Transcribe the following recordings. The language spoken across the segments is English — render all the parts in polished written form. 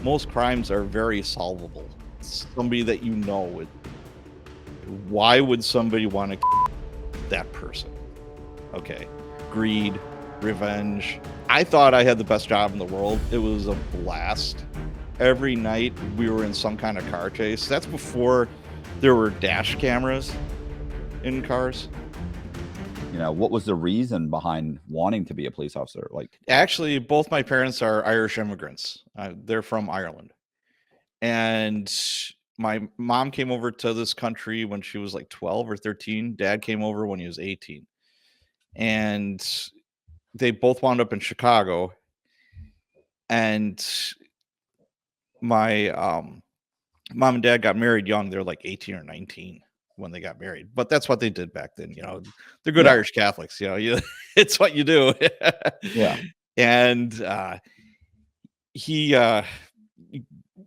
most crimes are very solvable. Somebody that you know, why would somebody want to that person? Okay, greed, revenge. I thought I had the best job in the world. It was a blast. Every night we were in some kind of car chase. That's before there were dash cameras in cars. What was the reason behind wanting to be a police officer? Actually, both my parents are Irish immigrants. They're from Ireland. And my mom came over to this country when she was like 12 or 13. Dad came over when he was 18. And they both wound up in Chicago. And my mom and dad got married young. They're like 18 or 19 when they got married. But that's what they did back then. They're good Irish Catholics. It's what you do. Yeah. And he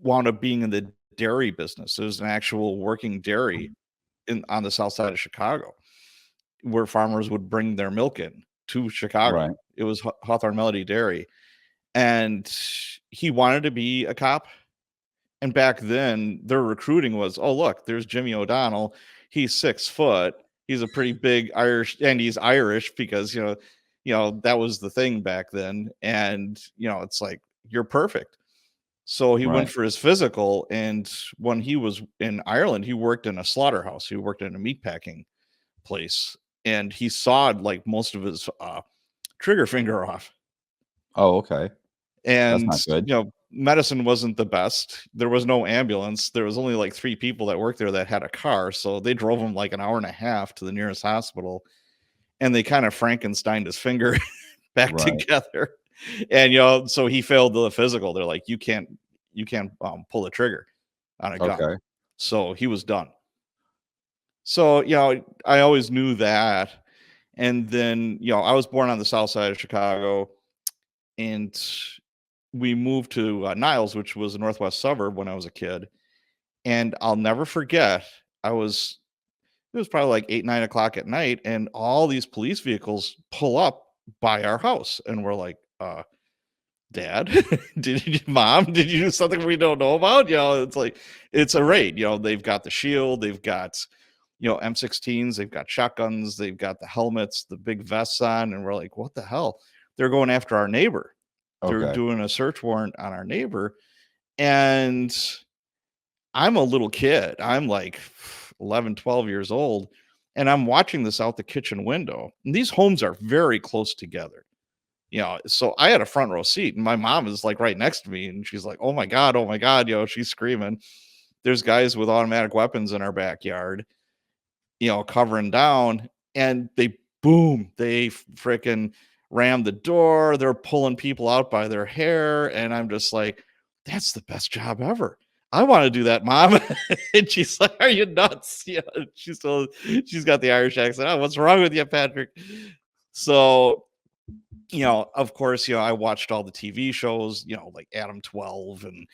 wound up being in the dairy business. There was an actual working dairy on the south side of Chicago where farmers would bring their milk in to Chicago. Right. It was Hawthorne Melody Dairy. And he wanted to be a cop. And back then, their recruiting was, oh, look, there's Jimmy O'Donnell. He's 6 foot. He's a pretty big Irish, and he's Irish because, that was the thing back then. And, it's like, you're perfect. So he went for his physical. And when he was in Ireland, he worked in a slaughterhouse. He worked in a meatpacking place. And he sawed like most of his trigger finger off. Oh, okay. And, that's not good. Medicine wasn't the best. There was no ambulance. There was only like 3 people that worked there that had a car. So they drove him like an hour and a half to the nearest hospital. And they kind of Frankensteined his finger back together. And, so he failed the physical. They're like, you can't pull the trigger on a gun. Okay. So he was done. So, I always knew that. And then, I was born on the south side of Chicago. And we moved to Niles, which was a northwest suburb when I was a kid. And I'll never forget, it was probably like 8, 9 o'clock at night. And all these police vehicles pull up by our house. And we're like, Dad, Mom, did you do something we don't know about? It's like, it's a raid. They've got the shield. They've got, M16s. They've got shotguns. They've got the helmets, the big vests on. And we're like, what the hell? They're going after our neighbor. They're doing a search warrant on our neighbor. And I'm a little kid. I'm like 11, 12 years old. And I'm watching this out the kitchen window. And these homes are very close together. So I had a front row seat. And my mom is like right next to me. And she's like, oh my God. She's screaming. There's guys with automatic weapons in our backyard, covering down. And they freaking rammed the door. They're pulling people out by their hair. And I'm just like, that's the best job ever. I want to do that, Mom. And she's like, are you nuts? She's got the Irish accent. Oh, what's wrong with you, Patrick? So, of course, I watched all the TV shows, like Adam 12. And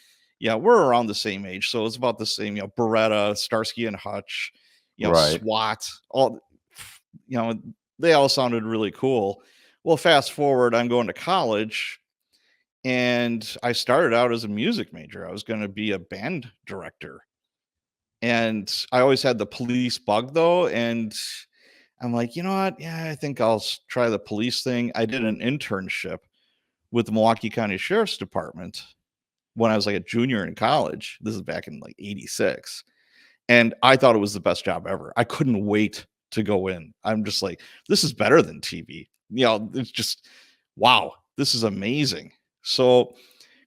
we're around the same age. So it's about the same, Beretta, Starsky and Hutch, SWAT, all, they all sounded really cool. Well, fast forward, I'm going to college, and I started out as a music major. I was going to be a band director. And I always had the police bug, though. And I'm like, you know what? Yeah, I think I'll try the police thing. I did an internship with the Milwaukee County Sheriff's Department when I was like a junior in college. This is back in like 86. And I thought it was the best job ever. I couldn't wait to go in. I'm just like, this is better than TV. It's just, wow, this is amazing. So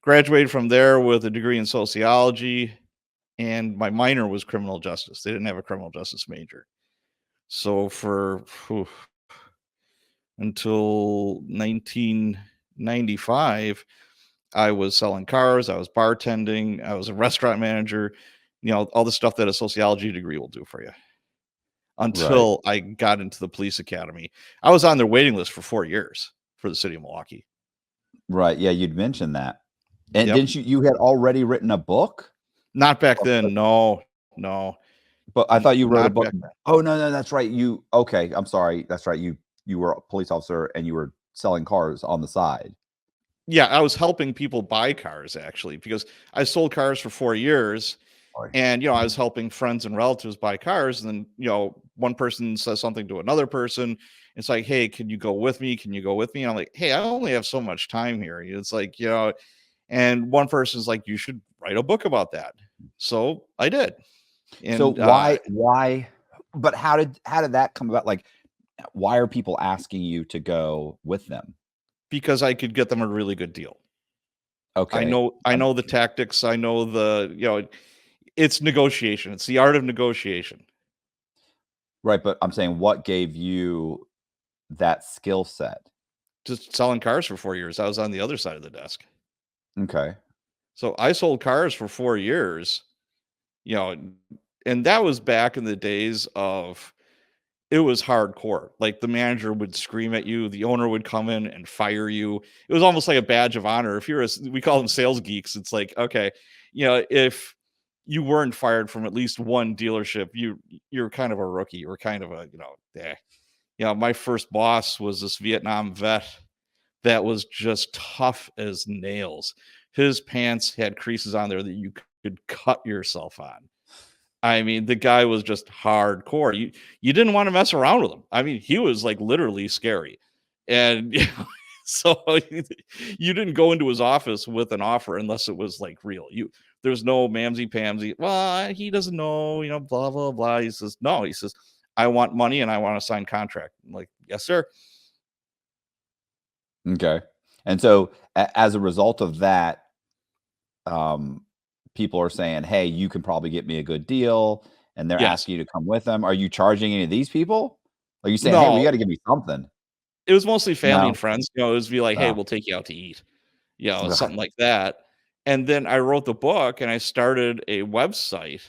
graduated from there with a degree in sociology, and my minor was criminal justice. They didn't have a criminal justice major. So until 1995, I was selling cars. I was bartending. I was a restaurant manager, all the stuff that a sociology degree will do for you. Until I got into the police academy. I was on their waiting list for 4 years for the city of Milwaukee. Right. Yeah, you'd mentioned that. And didn't you had already written a book? Not back then. No. But I thought you wrote a book. Oh, no, that's right. I'm sorry. That's right. You were a police officer and you were selling cars on the side. Yeah, I was helping people buy cars actually, because I sold cars for 4 years, Sorry. and, I was helping friends and relatives buy cars, and then, one person says something to another person. It's like, "Hey, can you go with me? Can you go with me?" And I'm like, "Hey, I only have so much time here." It's like, and one person's like, "You should write a book about that." So I did. So And why but how did that come about? Like, why are people asking you to go with them? because I could get them a really good deal. I Okay. know I know the tactics. I know it's negotiation. It's the art of negotiation. Right, but I'm saying what gave you that skill set? Just selling cars for 4 years. I was on the other side of the desk. Okay. So I sold cars for 4 years, you know, and that was back in the days of it was hardcore. Like, the manager would scream at you, the owner would come in and fire you. It was almost like a badge of honor. If you're we call them sales geeks. It's like, okay, if you weren't fired from at least one dealership, you're kind of a rookie. You were kind of a, eh. My first boss was this Vietnam vet that was just tough as nails. His pants had creases on there that you could cut yourself on. I mean, the guy was just hardcore. You didn't want to mess around with him. I mean, he was like literally scary. And so you didn't go into his office with an offer unless it was like real. There's no mamsy pamsy. Well, he doesn't know, blah blah blah. He says, no, he says, I want money and I want to sign contract. I'm like, yes, sir. Okay. And so as a result of that, um, people are saying, "Hey, you can probably get me a good deal," and they're Yes. asking you to come with them. Are you charging any of these people? Are you saying, "Hey, well, you No, gotta give me something"? it was mostly family and No? friends. It was be like, hey, Oh, we'll take you out to eat, ugh. something like that. And then I wrote the book and I started a website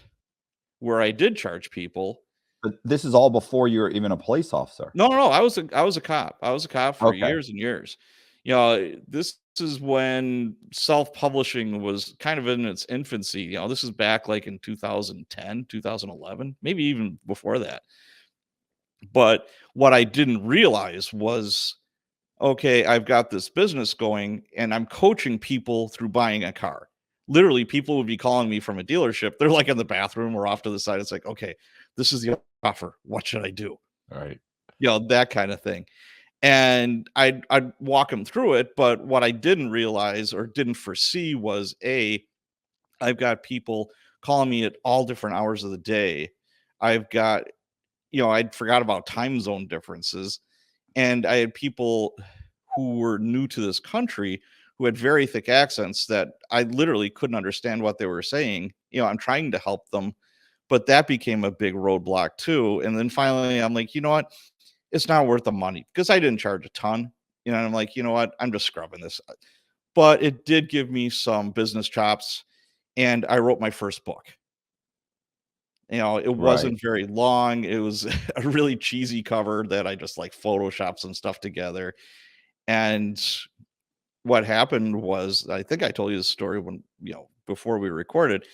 where I did charge people. But this is all before you're even a police officer. No, no, no. I was a cop. I was a cop for Okay. years and years. This is when self-publishing was kind of in its infancy. This is back like in 2010, 2011, maybe even before that. But what I didn't realize was, okay, I've got this business going and I'm coaching people through buying a car. Literally, people would be calling me from a dealership. They're like in the bathroom or off to the side. It's like, okay, this is the offer. What should I do? Right. That kind of thing. And I'd walk them through it. But what I didn't realize or didn't foresee was I've got people calling me at all different hours of the day. I've got, I'd forgot about time zone differences. And I had people who were new to this country who had very thick accents that I literally couldn't understand what they were saying. I'm trying to help them, but that became a big roadblock too. And then finally, I'm like, you know what? It's not worth the money because I didn't charge a ton. And I'm like, you know what? I'm just scrubbing this. But it did give me some business chops. And I wrote my first book. It Right. wasn't very long. It was a really cheesy cover that I just like photoshopped some stuff together. And what happened was, I think I told you the story when, before we recorded.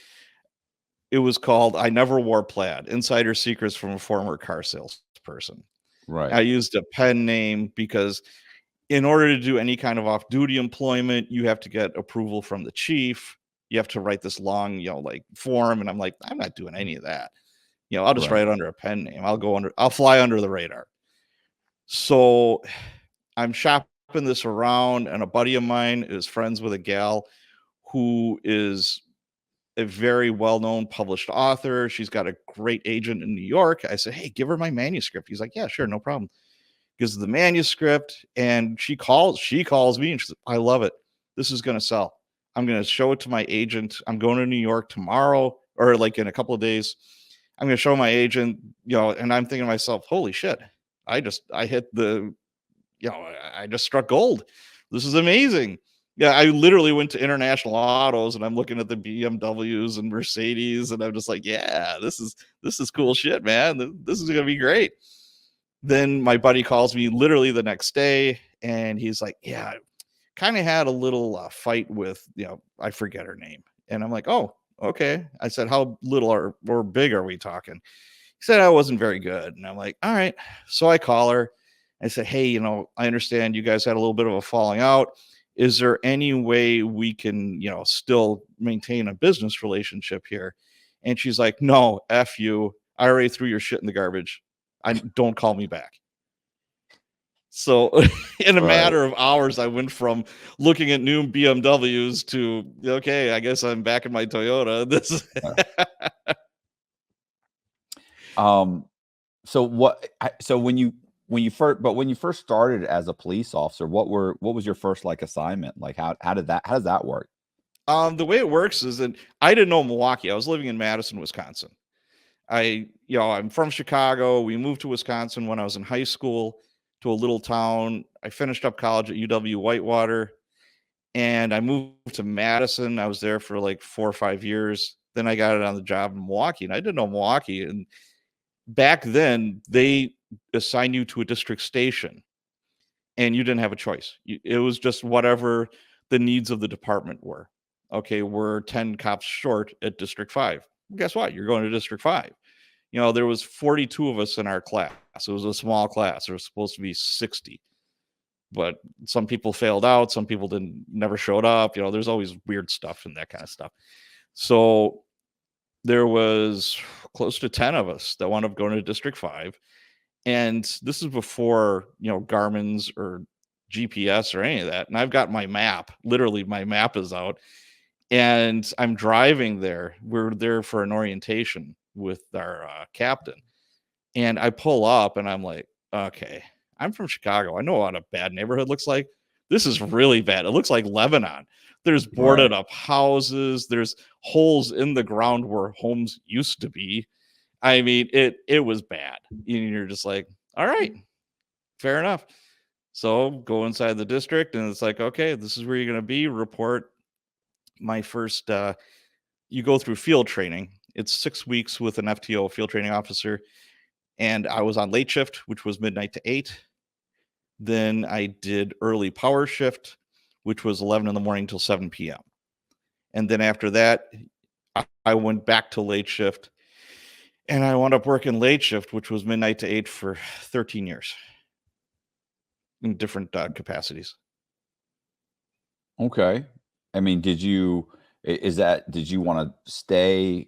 It was called I Never Wore Plaid: Insider Secrets from a Former Car Salesperson. I Right. used a pen name because in order to do any kind of off-duty employment, you have to get approval from the chief. You have to write this long, like form. And I'm like, I'm not doing any of that. I'll just Right. write under a pen name. I'll fly under the radar. So I'm shopping this around, and a buddy of mine is friends with a gal who is a very well-known published author. She's got a great agent in New York. I said, hey, give her my manuscript. He's like, yeah, sure, no problem. Gives the manuscript, and she calls me and she's like, I love it. This is going to sell. I'm going to show it to my agent. I'm going to New York tomorrow, or like in a couple of days. I'm going to show my agent, and I'm thinking to myself, holy shit. I hit I just struck gold. This is amazing. Yeah, I literally went to International Autos and I'm looking at the BMWs and Mercedes and I'm just like, yeah, this is cool shit, man. This is gonna be great. Then my buddy calls me literally the next day and he's like, yeah, I kind of had a little fight with, I forget her name. And I'm like, oh, okay. I said, how little or big are we talking? He said I wasn't very good. And I'm like, all right. So I call her. I said, hey, I understand you guys had a little bit of a falling out. Is there any way we can, still maintain a business relationship here? And she's like, no, F you. I already threw your shit in the garbage. Don't call me back. So in a matter of hours, I went from looking at new BMWs to, okay, I guess I'm back in my Toyota. So when you first started as a police officer, what was your first like assignment? Like how does that work? The way it works is that I didn't know Milwaukee. I was living in Madison, Wisconsin. I'm from Chicago. We moved to Wisconsin when I was in high school to a little town. I finished up college at UW Whitewater, and I moved to Madison. I was there for like 4 or 5 years. Then I got it on the job in Milwaukee, and I didn't know Milwaukee. And back then, they assigned you to a district station, and you didn't have a choice. It was just whatever the needs of the department were. Okay, we're 10 cops short at District 5. Guess what? You're going to District 5. There was 42 of us in our class. It was a small class. There was supposed to be 60. But some people failed out. Some people never showed up. There's always weird stuff and that kind of stuff. So there was close to 10 of us that wound up going to District 5. And this is before, Garmin's or GPS or any of that. And I've got my map. Literally, my map is out. And I'm driving there. We're there for an orientation with our captain. And I pull up and I'm like, okay, I'm from Chicago. I know what a bad neighborhood looks like. This is really bad. It looks like Lebanon. There's boarded up houses. There's holes in the ground where homes used to be. I mean, it was bad. And you're just like, all right, fair enough. So go inside the district and it's like, okay, this is where you're going to be. Report. My first, you go through field training. It's 6 weeks with an FTO, field training officer. And I was on late shift, which was midnight to 8. Then I did early power shift, which was 11 in the morning till 7 p.m. And then after that, I went back to late shift. And I wound up working late shift, which was midnight to 8 for 13 years in different capacities. Okay. I mean, did you want to stay,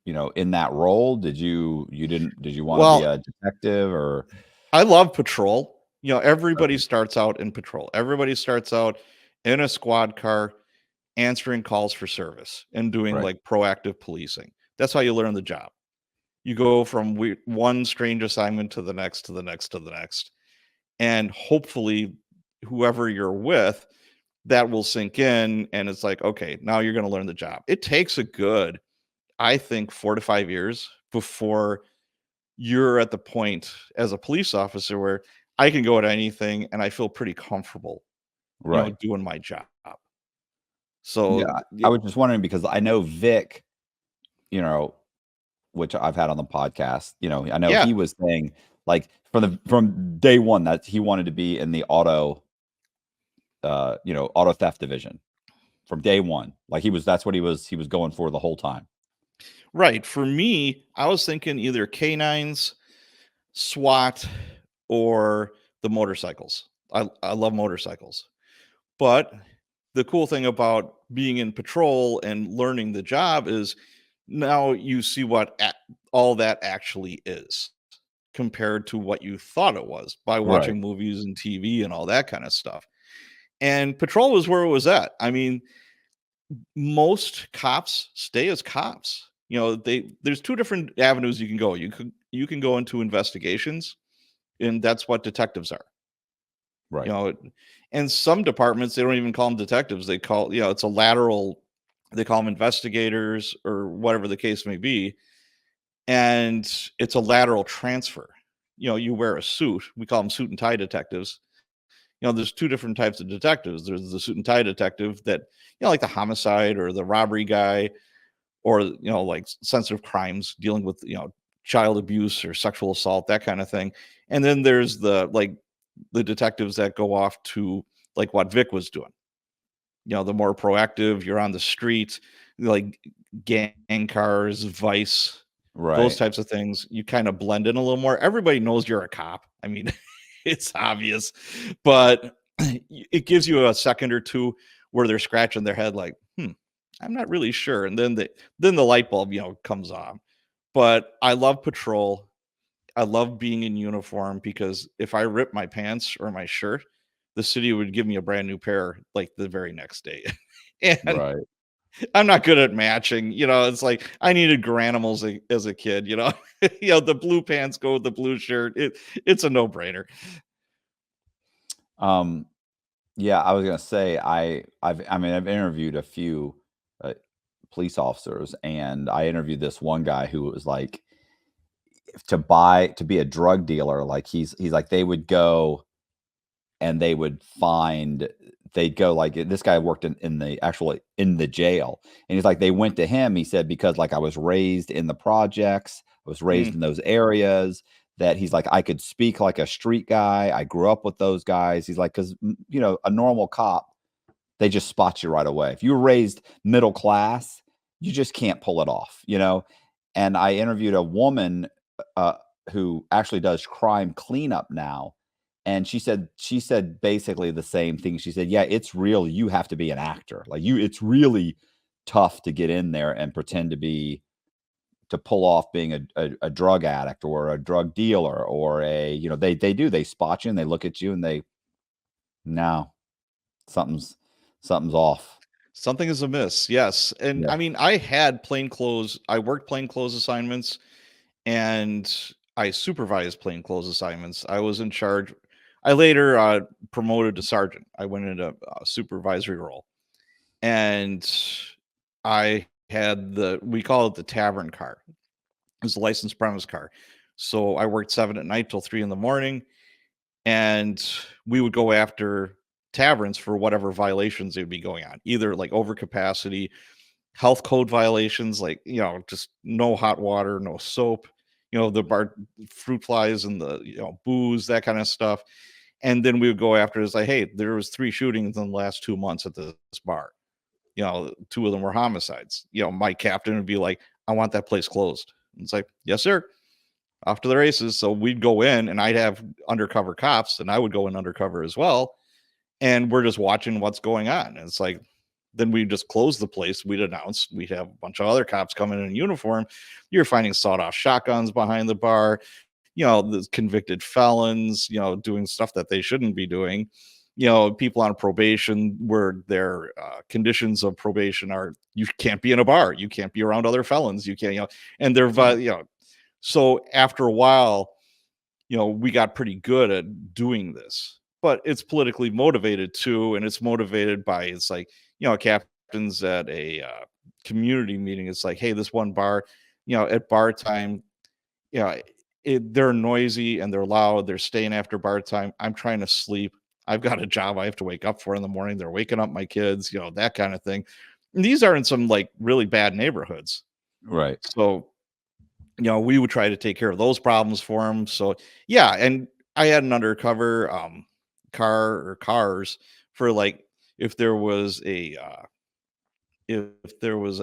in that role? Did you want to be a detective or? I love patrol. Everybody starts out in patrol. Everybody starts out in a squad car, answering calls for service and doing like proactive policing. That's how you learn the job. You go from one strange assignment to the next, to the next, to the next. And hopefully whoever you're with, that will sink in. And it's like, okay, now you're going to learn the job. It takes a good, I think, 4 to 5 years before you're at the point as a police officer where I can go at anything and I feel pretty comfortable, doing my job. So yeah, I was just wondering because I know Vic, which I've had on the podcast, I know he was saying like from day one that he wanted to be in the auto theft division from day one. Like that's what he was going for the whole time. Right. For me, I was thinking either K9s, SWAT, or the motorcycles. I love motorcycles. But the cool thing about being in patrol and learning the job is now you see what all that actually is compared to what you thought it was by watching movies and TV and all that kind of stuff. And patrol was where it was at. I mean, most cops stay as cops. There's 2 different avenues you can go. You can go into investigations, and that's what detectives are. Right. And some departments, they don't even call them detectives. They call, it's a lateral, they call them investigators or whatever the case may be. And it's a lateral transfer. You wear a suit. We call them suit and tie detectives. There's 2 different types of detectives. There's the suit and tie detective that, like the homicide or the robbery guy, or, like sensitive crimes dealing with, child abuse or sexual assault, that kind of thing. And then there's the detectives that go off to like what Vic was doing. The more proactive, you're on the street, like gang cars, vice, those types of things. You kind of blend in a little more. Everybody knows you're a cop. I mean, it's obvious, but it gives you a second or two where they're scratching their head like, I'm not really sure. And then the light bulb, comes on. But I love patrol. I love being in uniform because if I rip my pants or my shirt, the city would give me a brand new pair like the very next day. And Right. I'm not good at matching. It's like I needed Garanimals as a kid. The blue pants go with the blue shirt. It's a no brainer. Um, yeah, I was gonna say I've interviewed a few uh, police officers, and I interviewed this one guy who was like to be a drug dealer. Like he's like they would go and they'd go like this guy worked in the actually in the jail, and he's like they went to him. He said because like I was raised in the projects, I was raised Mm, in those areas, that he's like I could speak like a street guy. I grew up with those guys. He's like because a normal cop, they just spot you right away. If you were raised middle class, you just can't pull it off. And I interviewed a woman uh, who actually does crime cleanup now, and she said basically the same thing. She said, "Yeah, it's real. You have to be an actor. Like it's really tough to get in there and pretend to pull off being a drug addict or a drug dealer or they spot you and they look at you and they no something's something's off." Something is amiss. Yes. And Yeah. I mean, I worked plainclothes assignments and I supervised plainclothes assignments. I was in charge. I later promoted to sergeant. I went into a supervisory role. And I had we call it the tavern car. It was a licensed premise car. So I worked 7 at night till 3 in the morning, and we would go after taverns for whatever violations they would be going on, either like overcapacity, health code violations, like just no hot water, no soap, the bar fruit flies and the booze, that kind of stuff. And then we would go after it's like, hey, there was 3 shootings in the last 2 months at this bar. 2 of them were homicides. My captain would be like, I want that place closed. And it's like, yes, sir. Off to the races. So we'd go in and I'd have undercover cops and I would go in undercover as well. And we're just watching what's going on. And it's like, then we just close the place. We'd announce we'd have a bunch of other cops coming in uniform. You're finding sawed off shotguns behind the bar, the convicted felons, doing stuff that they shouldn't be doing. People on probation where their conditions of probation are you can't be in a bar, you can't be around other felons, you can't, and they're, so after a while, we got pretty good at doing this, but it's politically motivated too. And it's motivated by, it's like, captains at a community meeting. It's like, hey, this one bar, at bar time, you know, they're noisy and they're loud. They're staying after bar time. I'm trying to sleep. I've got a job I have to wake up for in the morning. They're waking up my kids, that kind of thing. And these are in some like really bad neighborhoods. Right. So, we would try to take care of those problems for them. So, yeah. And I had an undercover car or cars for like if there was a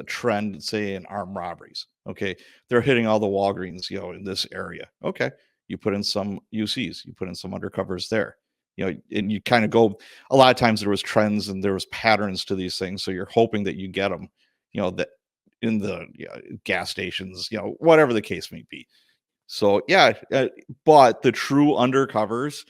trend, say in armed robberies, okay, they're hitting all the Walgreens, in this area. Okay, you put in some UCs, you put in some undercovers there, and you kind of go. A lot of times there was trends and there was patterns to these things, so you're hoping that you get them, that in the gas stations, whatever the case may be. So yeah, but the true undercovers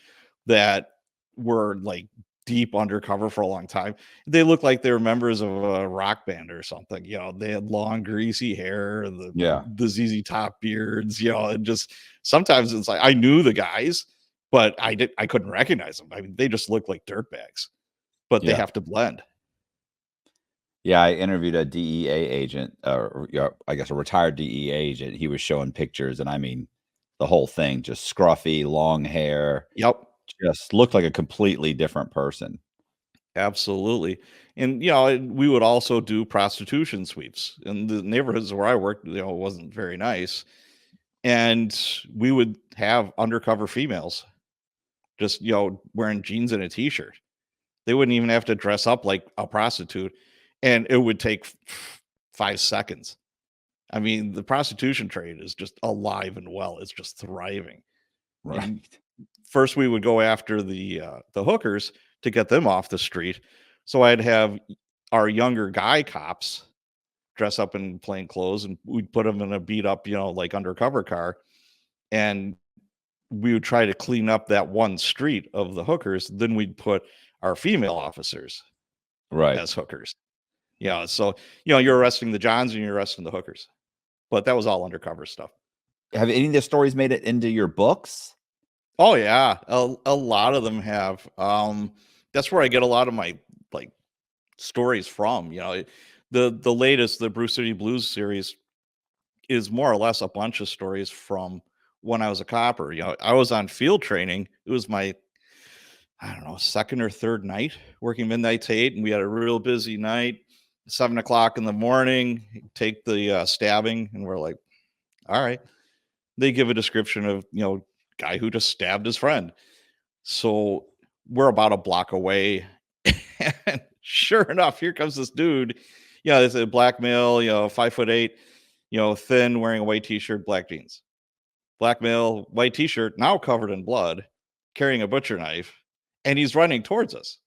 that were like deep undercover for a long time, they looked like they were members of a rock band or something. They had long, greasy hair, and Yeah. the ZZ Top beards. And just sometimes it's like I knew the guys, but I couldn't recognize them. I mean, they just look like dirtbags, but they Yeah. have to blend. Yeah, I interviewed a DEA agent, or I guess a retired DEA agent. He was showing pictures, and I mean, the whole thing, just scruffy, long hair, Yep. just looked like a completely different person. Absolutely. And, we would also do prostitution sweeps in the neighborhoods where I worked, it wasn't very nice. And we would have undercover females just, wearing jeans and a t-shirt. They wouldn't even have to dress up like a prostitute. And it would take 5 seconds. I mean, the prostitution trade is just alive and well. It's just thriving. And Right. first we would go after the hookers to get them off the street. So I'd have our younger guy cops dress up in plain clothes, and we'd put them in a beat up, like undercover car, and we would try to clean up that one street of the hookers. Then we'd put our female officers Right. as hookers. Yeah, so you're arresting the Johns and you're arresting the hookers. But that was all undercover stuff. Have any of the stories made it into your books? Oh yeah, a lot of them have. That's where I get a lot of my like stories from. The latest, the Bruce City Blues series, is more or less a bunch of stories from when I was a copper. I was on field training. It was my, I don't know, second or third night working midnight to 8, and we had a real busy night. 7 o'clock in the morning, take the stabbing, and we're like, all right. They give a description of guy who just stabbed his friend. So we're about a block away, and sure enough, here comes this dude. It's a black male, 5'8", thin, wearing a white t-shirt, black jeans. Black male, white t-shirt, now covered in blood, carrying a butcher knife, and he's running towards us.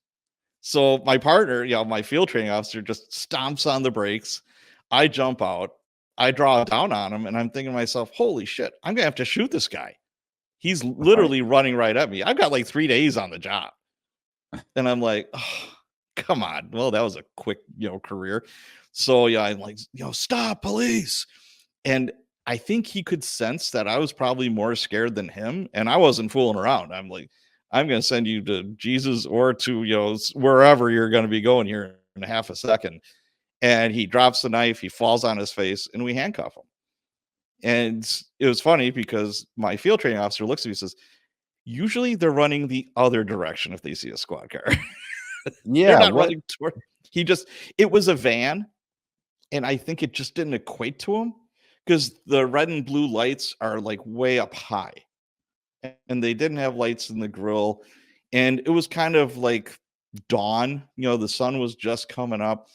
So my partner, my field training officer, just stomps on the brakes. I jump out. I draw down on him, and I'm thinking to myself, holy shit, I'm going to have to shoot this guy. He's literally running right at me. I've got like 3 days on the job. And I'm like, oh, come on. Well, that was a quick, career. So I'm like, stop, police. And I think he could sense that I was probably more scared than him. And I wasn't fooling around. I'm like, I'm going to send you to Jesus or to, wherever you're going to be going here in a half a second. And he drops the knife, he falls on his face, and we handcuff him. And it was funny because my field training officer looks at me and says, usually they're running the other direction if they see a squad car. Yeah. They're not running toward. It was a van. And I think it just didn't equate to him because the red and blue lights are like way up high. And they didn't have lights in the grill. And it was kind of like dawn. The sun was just coming up.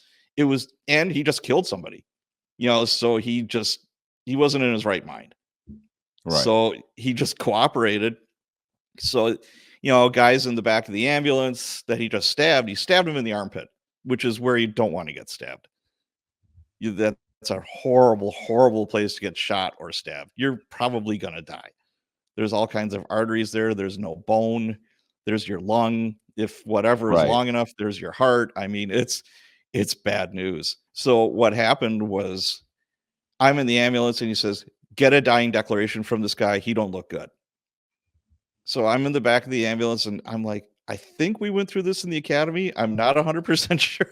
And he just killed somebody. So he wasn't in his right mind. Right. So he just cooperated. So, guys in the back of the ambulance that he just stabbed, he stabbed him in the armpit, which is where you don't want to get stabbed. That's a horrible, horrible place to get shot or stabbed. You're probably going to die. There's all kinds of arteries there. There's no bone. There's your lung. If whatever is long enough, there's your heart. I mean, it's bad news. So what happened was I'm in the ambulance and he says, get a dying declaration from this guy. He don't look good. So I'm in the back of the ambulance and I'm like, I think we went through this in the academy. I'm not 100% sure.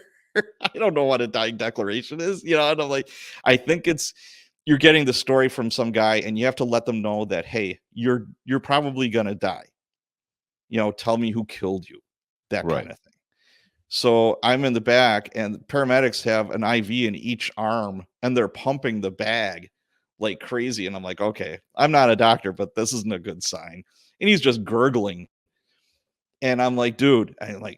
I don't know what a dying declaration is, and I'm like, I think you're getting the story from some guy and you have to let them know that, hey, you're probably going to die. Tell me who killed you, that kind of thing. So I'm in the back and paramedics have an IV in each arm and they're pumping the bag like crazy. And I'm like, okay, I'm not a doctor, but this isn't a good sign. And he's just gurgling. And I'm like, dude,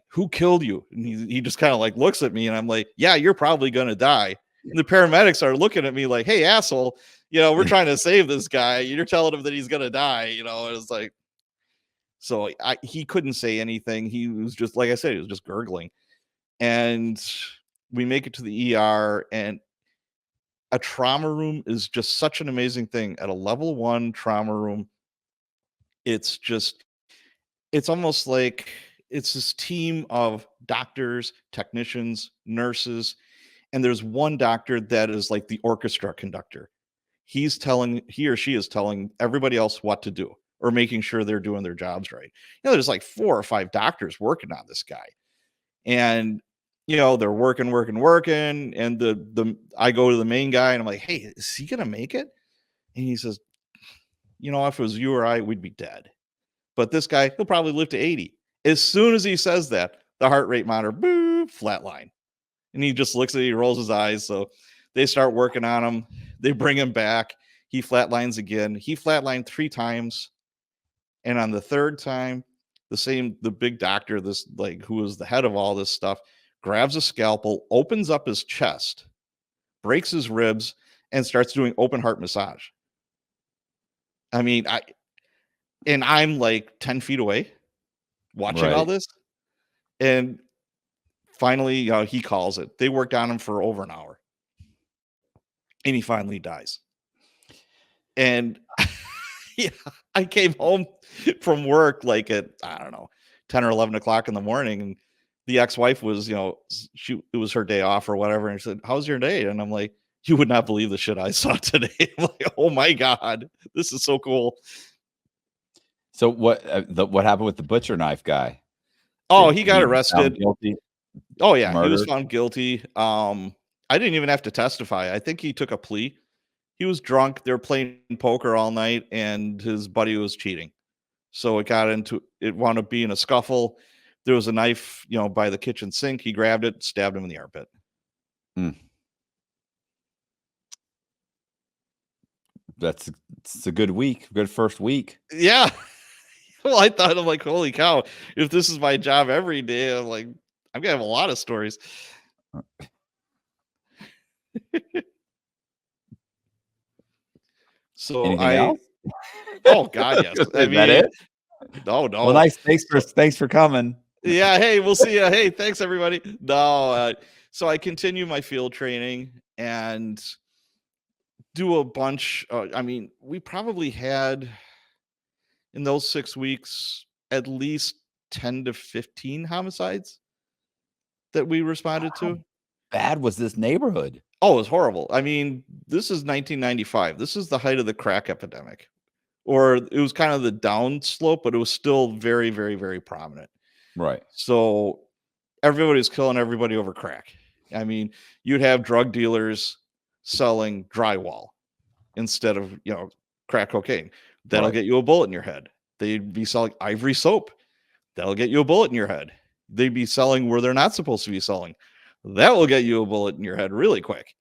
who killed you? And he just kind of like looks at me and I'm like, yeah, you're probably going to die. And the paramedics are looking at me like, hey, asshole, we're trying to save this guy. You're telling him that he's going to die, and it's like, so he couldn't say anything. He was just, like I said, he was just gurgling. And we make it to the ER, and a trauma room is just such an amazing thing. At a level 1 trauma room, it's almost like it's this team of doctors, technicians, nurses, and there's one doctor that is like the orchestra conductor. He or she is telling everybody else what to do or making sure they're doing their jobs right. There's like 4 or 5 doctors working on this guy. And they're working, and I go to the main guy and I'm like, hey, is he gonna make it? And he says, if it was you or I, we'd be dead. But this guy, he'll probably live to 80. As soon as he says that, the heart rate monitor, boop, flatline. And he just looks at it, he rolls his eyes. So they start working on him. They bring him back. He flatlines again. He flatlined 3 times. And on the 3rd time, the big doctor, who was the head of all this stuff, grabs a scalpel, opens up his chest, breaks his ribs, and starts doing open heart massage. I mean, I'm like 10 feet away watching all this. And finally, he calls it. They worked on him for over an hour. And he finally dies. And yeah, I came home from work like at, I don't know, 10 or 11 o'clock in the morning. And the ex-wife was, it was her day off or whatever. And she said, "How's your day?" And I'm like, "You would not believe the shit I saw today." I'm like, "Oh my God, this is so cool." So what happened with the butcher knife guy? Oh, Did he got he was found arrested. guilty? Oh yeah, he was Murder? found guilty. I didn't even have to testify. I think he took a plea. He was drunk. They were playing poker all night, and his buddy was cheating. So it wound up being a scuffle. There was a knife, by the kitchen sink. He grabbed it, stabbed him in the armpit. Mm. It's a good week, good first week. Yeah. Well, I'm like, holy cow, if this is my job every day, I'm like, I'm gonna have a lot of stories. So Anything else? oh God, yes. Is I that it? mean, no. Well, nice. Thanks for coming. Yeah, hey, we'll see you. Hey, thanks everybody. No, so I continue my field training and do a bunch. We probably had in those 6 weeks at least 10 to 15 homicides that we responded to. Bad was this neighborhood? Oh, it was horrible. I mean, this is 1995. This is the height of the crack epidemic. Or it was kind of the down slope, but it was still very, very, very prominent. Right. So everybody's killing everybody over crack. I mean, you'd have drug dealers selling drywall instead of, crack cocaine. That'll Right. get you a bullet in your head. They'd be selling ivory soap. That'll get you a bullet in your head. They'd be selling where they're not supposed to be selling. That will get you a bullet in your head really quick.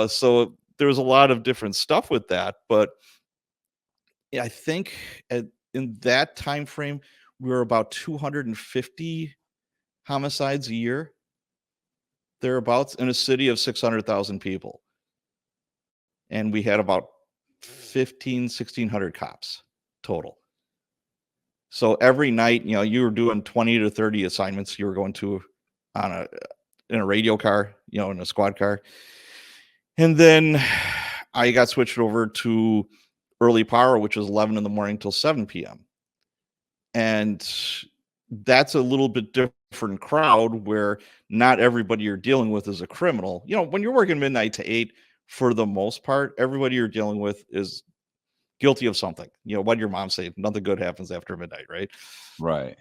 So there was a lot of different stuff with that, but I think in that time frame, we were about 250 homicides a year, thereabouts, in a city of 600,000 people. And we had about 1,600 cops total. So every night, you were doing 20 to 30 assignments. You were going to in a radio car, in a squad car. And then I got switched over to early power, which was 11 in the morning till 7 p.m. And that's a little bit different crowd where not everybody you're dealing with is a criminal. When you're working midnight to 8, for the most part, everybody you're dealing with is guilty of something. What your mom say, nothing good happens after midnight, right? Right.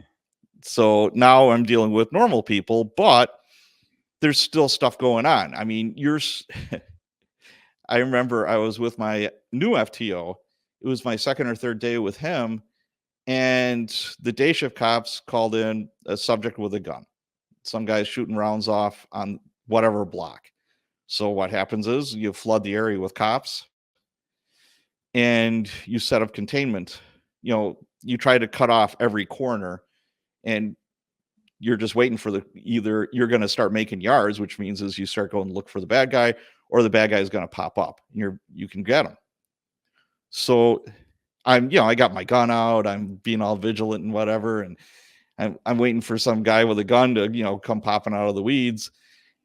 So now I'm dealing with normal people, but there's still stuff going on. I mean, I remember I was with my new FTO. It was my second or third day with him, and the day shift cops called in a subject with a gun. Some guy's shooting rounds off on whatever block. So what happens is you flood the area with cops and you set up containment. You try to cut off every corner, and you're just waiting for either you're going to start making yards, which means is you start going to look for the bad guy, or the bad guy is going to pop up and you can get him. So I got my gun out, I'm being all vigilant and whatever. And I'm waiting for some guy with a gun to, come popping out of the weeds.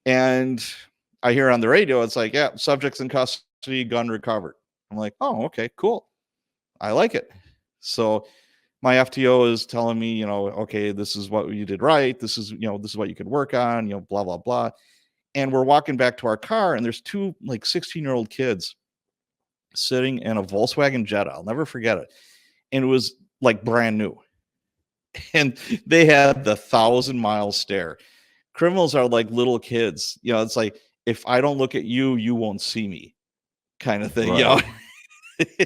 And I hear on the radio, it's like, yeah, subjects in custody, gun recovered. I'm like, oh, okay, cool. I like it. So my FTO is telling me, okay, this is what you did right. This is what you could work on, blah, blah, blah. And we're walking back to our car, and there's two like 16-year-old kids sitting in a Volkswagen Jetta. I'll never forget it. And it was like brand new. And they had the 1,000-mile stare. Criminals are like little kids. It's like, if I don't look at you, you won't see me kind of thing. Right.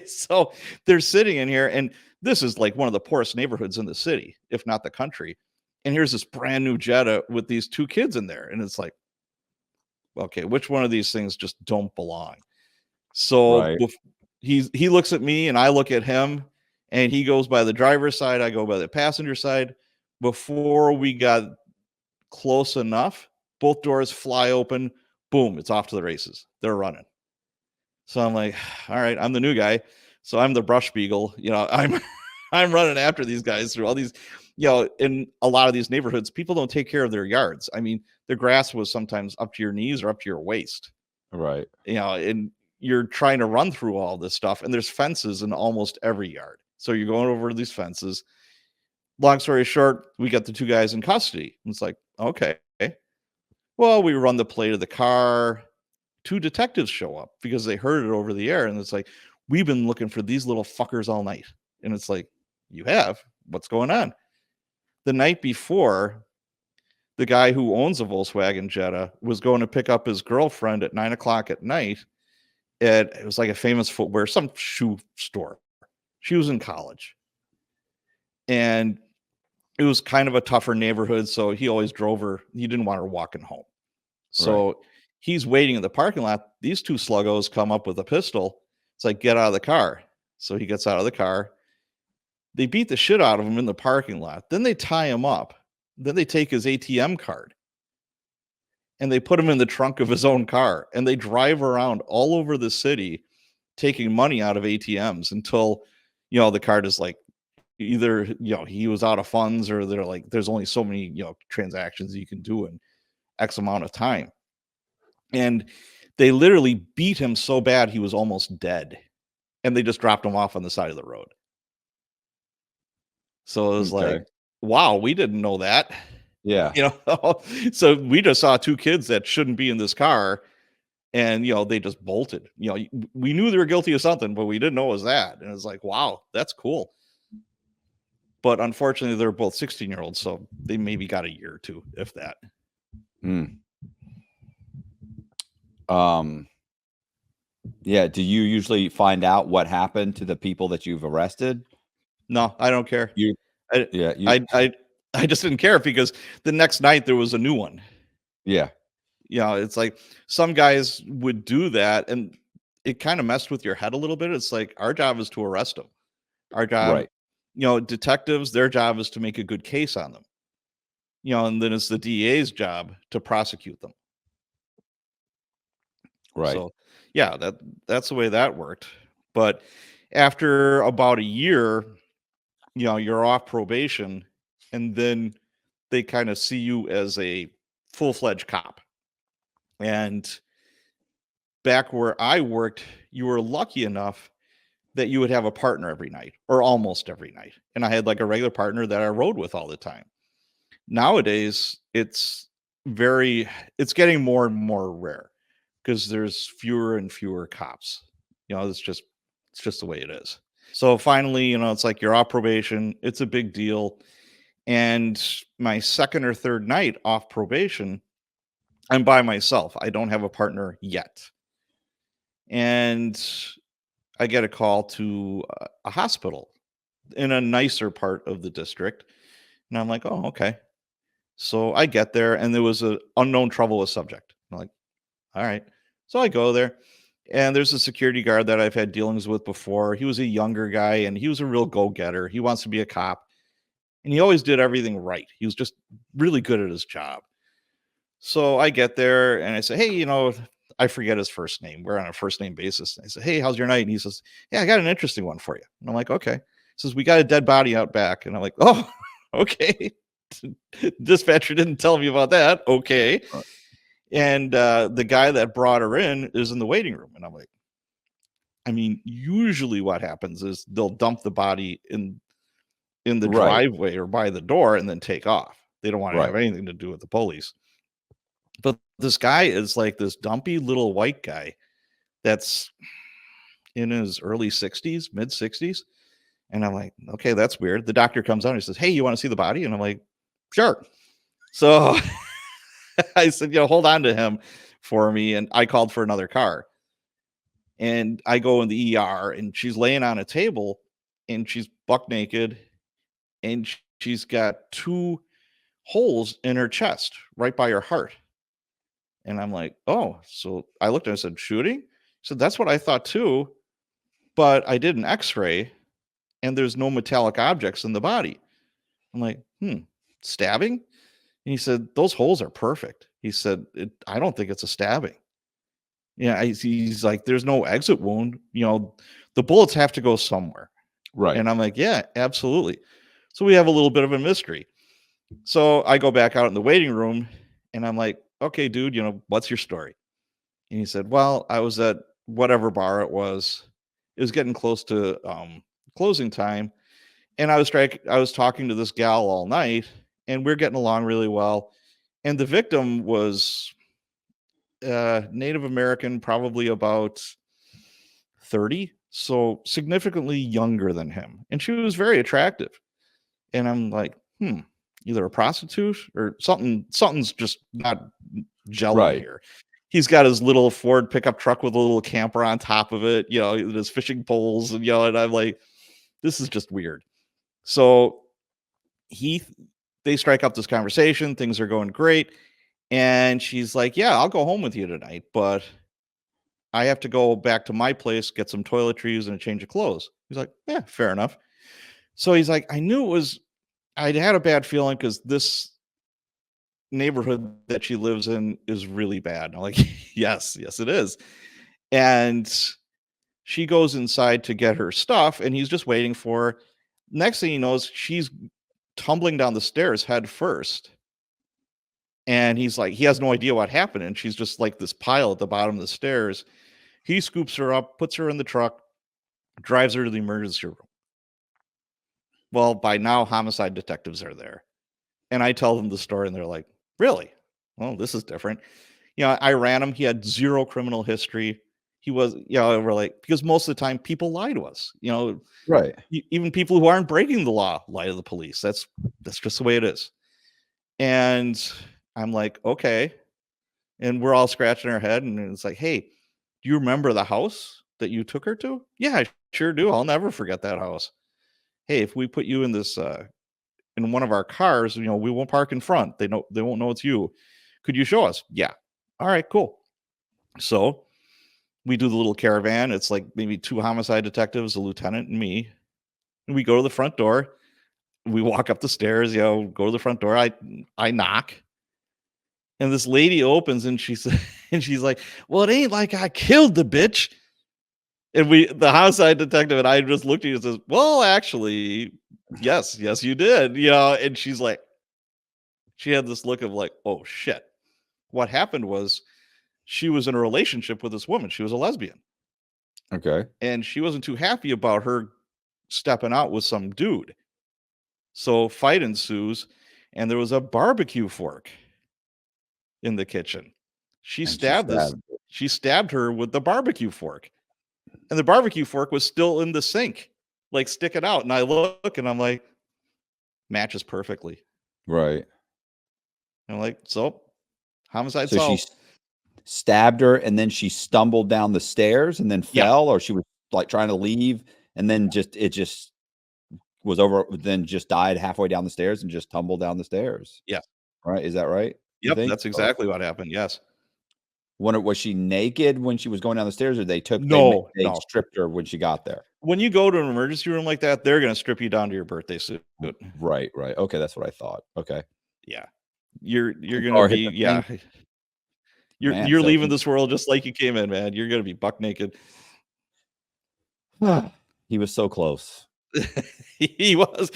So they're sitting in here, and this is like one of the poorest neighborhoods in the city, if not the country. And here's this brand new Jetta with these two kids in there. And it's like, okay, which one of these things just don't belong? So Right. he looks at me and I look at him, and he goes by the driver's side, I go by the passenger side. Before we got close enough, both doors fly open, boom, it's off to the races. They're running. So I'm like, all right, I'm the new guy. So I'm the brush beagle. I'm I'm running after these guys through all these. in a lot of these neighborhoods, people don't take care of their yards. I mean, the grass was sometimes up to your knees or up to your waist, Right. and you're trying to run through all this stuff, and there's fences in almost every yard. So you're going over these fences. Long story short, we got the 2 guys in custody. It's like, okay. Well, we run the plate of the car. 2 detectives show up because they heard it over the air, and it's like, we've been looking for these little fuckers all night. And it's like, you have? What's going on? The night before, the guy who owns a Volkswagen Jetta was going to pick up his girlfriend at 9 o'clock at night it was like a famous footwear, some shoe store. She was in college. And it was kind of a tougher neighborhood, so he always drove her. He didn't want her walking home. So he's waiting in the parking lot. These 2 sluggos come up with a pistol. It's like, get out of the car. So he gets out of the car. They beat the shit out of him in the parking lot. Then they tie him up. Then they take his ATM card and they put him in the trunk of his own car, and they drive around all over the city taking money out of ATMs until, the card is like, either, he was out of funds, or they're like, there's only so many, transactions you can do in X amount of time. And they literally beat him so bad he was almost dead, and they just dropped him off on the side of the road. So it was like, wow, we didn't know that. Yeah. So we just saw 2 kids that shouldn't be in this car, and they just bolted. We knew they were guilty of something, but we didn't know it was that. And it's like, wow, that's cool. But unfortunately, they're both 16-year-olds, so they maybe got a year or 2, if that. Yeah. Do you usually find out what happened to the people that you've arrested? No, I don't care. I just didn't care, because the next night there was a new one. Yeah. It's like some guys would do that, and it kind of messed with your head a little bit. It's like, our job is to arrest them. Our job, detectives, their job is to make a good case on them. And then it's the DA's job to prosecute them. Right. So, yeah, that's the way that worked. But after about a year, you're off probation, and then they kind of see you as a full-fledged cop. And back where I worked, you were lucky enough that you would have a partner every night, or almost every night. And I had like a regular partner that I rode with all the time. Nowadays, it's getting more and more rare, because there's fewer and fewer cops. It's just the way it is. So finally, it's like, you're off probation. It's a big deal. And my second or third night off probation, I'm by myself. I don't have a partner yet. And I get a call to a hospital in a nicer part of the district. And I'm like, oh, okay. So I get there, and there was an unknown troublous subject. I'm like, all right. So I go there, and there's a security guard that I've had dealings with before. He was a younger guy, and he was a real go-getter. He wants to be a cop, and he always did everything right. He was just really good at his job. So I get there, and I say, hey, I forget his first name. We're on a first name basis. I said, hey, how's your night? And he says, yeah, I got an interesting one for you. And I'm like, okay. He says, we got a dead body out back. And I'm like, oh, okay. Dispatcher didn't tell me about that. Okay. And the guy that brought her in is in the waiting room. And I'm like, I mean, usually what happens is they'll dump the body in the driveway or by the door and then take off. They don't want to have anything to do with the police. But this guy is like this dumpy little white guy that's in his early 60s, mid 60s. And I'm like, okay, that's weird. The doctor comes out and he says, hey, you want to see the body? And I'm like, sure. So I said, hold on to him for me. And I called for another car. And I go in the ER, and she's laying on a table, and she's buck naked, and she's got 2 holes in her chest right by her heart. And I'm like, oh. So I looked at her and said, shooting? She said, that's what I thought too, but I did an x-ray, and there's no metallic objects in the body. I'm like, stabbing? And he said, those holes are perfect. He said, I don't think it's a stabbing. Yeah, he's like, there's no exit wound. The bullets have to go somewhere. Right. And I'm like, yeah, absolutely. So we have a little bit of a mystery. So I go back out in the waiting room and I'm like, okay, dude, what's your story? And he said, well, I was at whatever bar it was. It was getting close to closing time. And I was talking to this gal all night and we're getting along really well. And the victim was Native American, probably about 30, so significantly younger than him. And she was very attractive. And I'm like, either a prostitute or something's just not gelling here. He's got his little Ford pickup truck with a little camper on top of it, his fishing poles, and and I'm like, this is just weird. So they strike up this conversation, things are going great, and she's like, yeah, I'll go home with you tonight, but I have to go back to my place, get some toiletries and a change of clothes. He's like, yeah, fair enough. So he's like, I'd had a bad feeling because this neighborhood that she lives in is really bad. And I'm like, yes, it is. And she goes inside to get her stuff and he's just waiting for her. Next thing he knows, she's tumbling down the stairs head first. And he's like, he has no idea what happened. And she's just like this pile at the bottom of the stairs. He scoops her up, puts her in the truck, drives her to the emergency room. Well, by now, homicide detectives are there. And I tell them the story, and they're like, really? Well, this is different. I ran him. He had zero criminal history. He was, we're like, because most of the time people lie to us, Right. Even people who aren't breaking the law lie to the police. That's just the way it is. And I'm like, okay. And we're all scratching our head. And it's like, hey, do you remember the house that you took her to? Yeah, I sure do. I'll never forget that house. Hey, if we put you in this, in one of our cars, we won't park in front. They won't know it's you. Could you show us? Yeah. All right, cool. So we do the little caravan. It's like maybe 2 homicide detectives, a lieutenant and me. And we go to the front door. We walk up the stairs, go to the front door. I knock. And this lady opens and she's like, well, it ain't like I killed the bitch. And the homicide detective and I just looked at you and says, well, actually, yes, you did. And she's like, she had this look of like, oh shit. What happened was she was in a relationship with this woman. She was a lesbian. Okay. And she wasn't too happy about her stepping out with some dude. So fight ensues, and there was a barbecue fork in the kitchen. She stabbed her with the barbecue fork. And the barbecue fork was still in the sink, like sticking out. And I look and I'm like, matches perfectly. Right. And I'm like, so homicide So she solved. stabbed her and then she stumbled down the stairs and then fell, or she was like trying to leave and then it just was over, then just died halfway down the stairs and just tumbled down the stairs. Yeah. Right. Is that right? Yep. That's exactly what happened. Yes. Was she naked when she was going down the stairs, or they No. stripped her when she got there? When you go to an emergency room like that, they're going to strip you down to your birthday suit. Right. Okay, that's what I thought. Okay. Yeah. You're going to be, You're leaving this world just like you came in, man. You're going to be buck naked. He was so close. He was.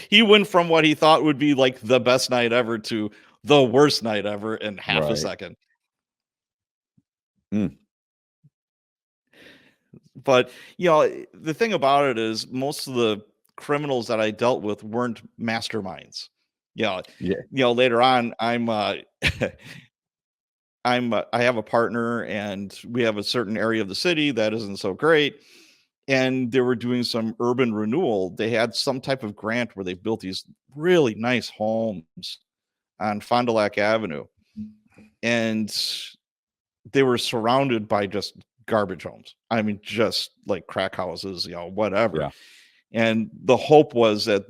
He went from what he thought would be like the best night ever to the worst night ever in half a second. But the thing about it is, most of the criminals that I dealt with weren't masterminds. Later on, I have a partner, and we have a certain area of the city that isn't so great. And they were doing some urban renewal. They had some type of grant where they built these really nice homes on Fond du Lac Avenue. And they were surrounded by just garbage homes. I mean, just like crack houses, whatever. Yeah. And the hope was that,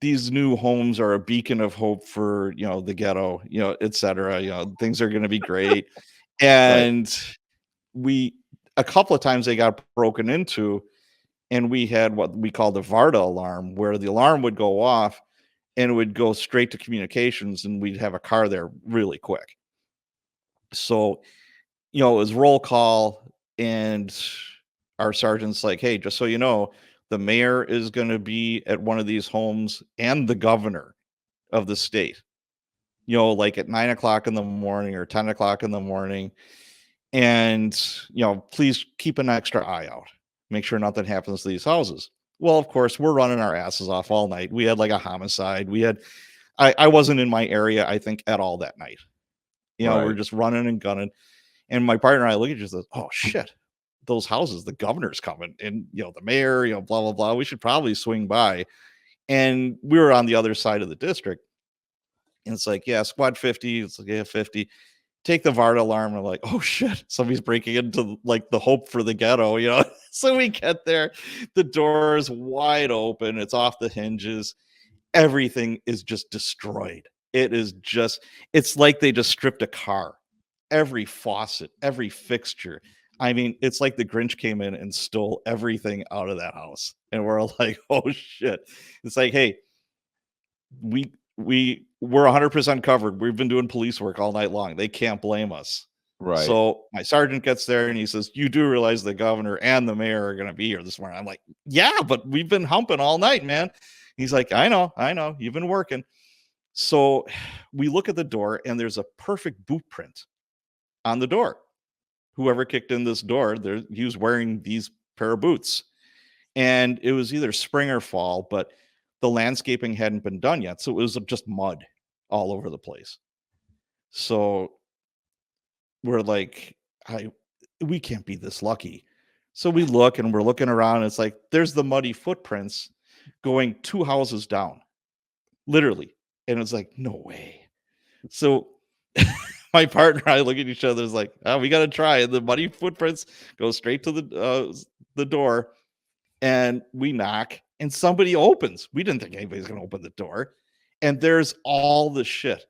these new homes are a beacon of hope for, the ghetto, et cetera. Things are going to be great. And a couple of times they got broken into, and we had what we call the Varda alarm, where the alarm would go off and it would go straight to communications, and we'd have a car there really quick. So, it was roll call, and our sergeant's like, hey, just so you know, The mayor is going to be at one of these homes and the governor of the state, like at 9 o'clock in the morning or 10 o'clock in the morning. And, please keep an extra eye out. Make sure nothing happens to these houses. Well, of course, we're running our asses off all night. We had like a homicide. I wasn't in my area, I think, at all that night. We're just running and gunning. And my partner and I look at each other, oh shit, those houses, the governor's coming, and the mayor, blah, blah, blah. We should probably swing by. And we were on the other side of the district. And it's like, yeah, squad 50. It's like, yeah, 50. Take the VARD alarm. I'm like, oh shit, somebody's breaking into like the Hope for the Ghetto, So we get there, the door is wide open, it's off the hinges, everything is just destroyed. It's like they just stripped a car. Every faucet, every fixture. I mean, it's like the Grinch came in and stole everything out of that house. And we're like, oh shit. It's like, hey, we're 100% covered. We've been doing police work all night long. They can't blame us. Right. So my sergeant gets there and he says, you do realize the governor and the mayor are going to be here this morning. I'm like, yeah, but we've been humping all night, man. He's like, I know. You've been working. So we look at the door and there's a perfect boot print on the door. Whoever kicked in this door, he was wearing these pair of boots. And it was either spring or fall, but the landscaping hadn't been done yet. So it was just mud all over the place. So we're like, we can't be this lucky. So we look and we're looking around. And it's like, there's the muddy footprints going 2 houses down, literally. And it's like, no way. So my partner and I look at each other. It's like, oh, we got to try. And the muddy footprints go straight to the door. And we knock and somebody opens. We didn't think anybody's going to open the door. And there's all the shit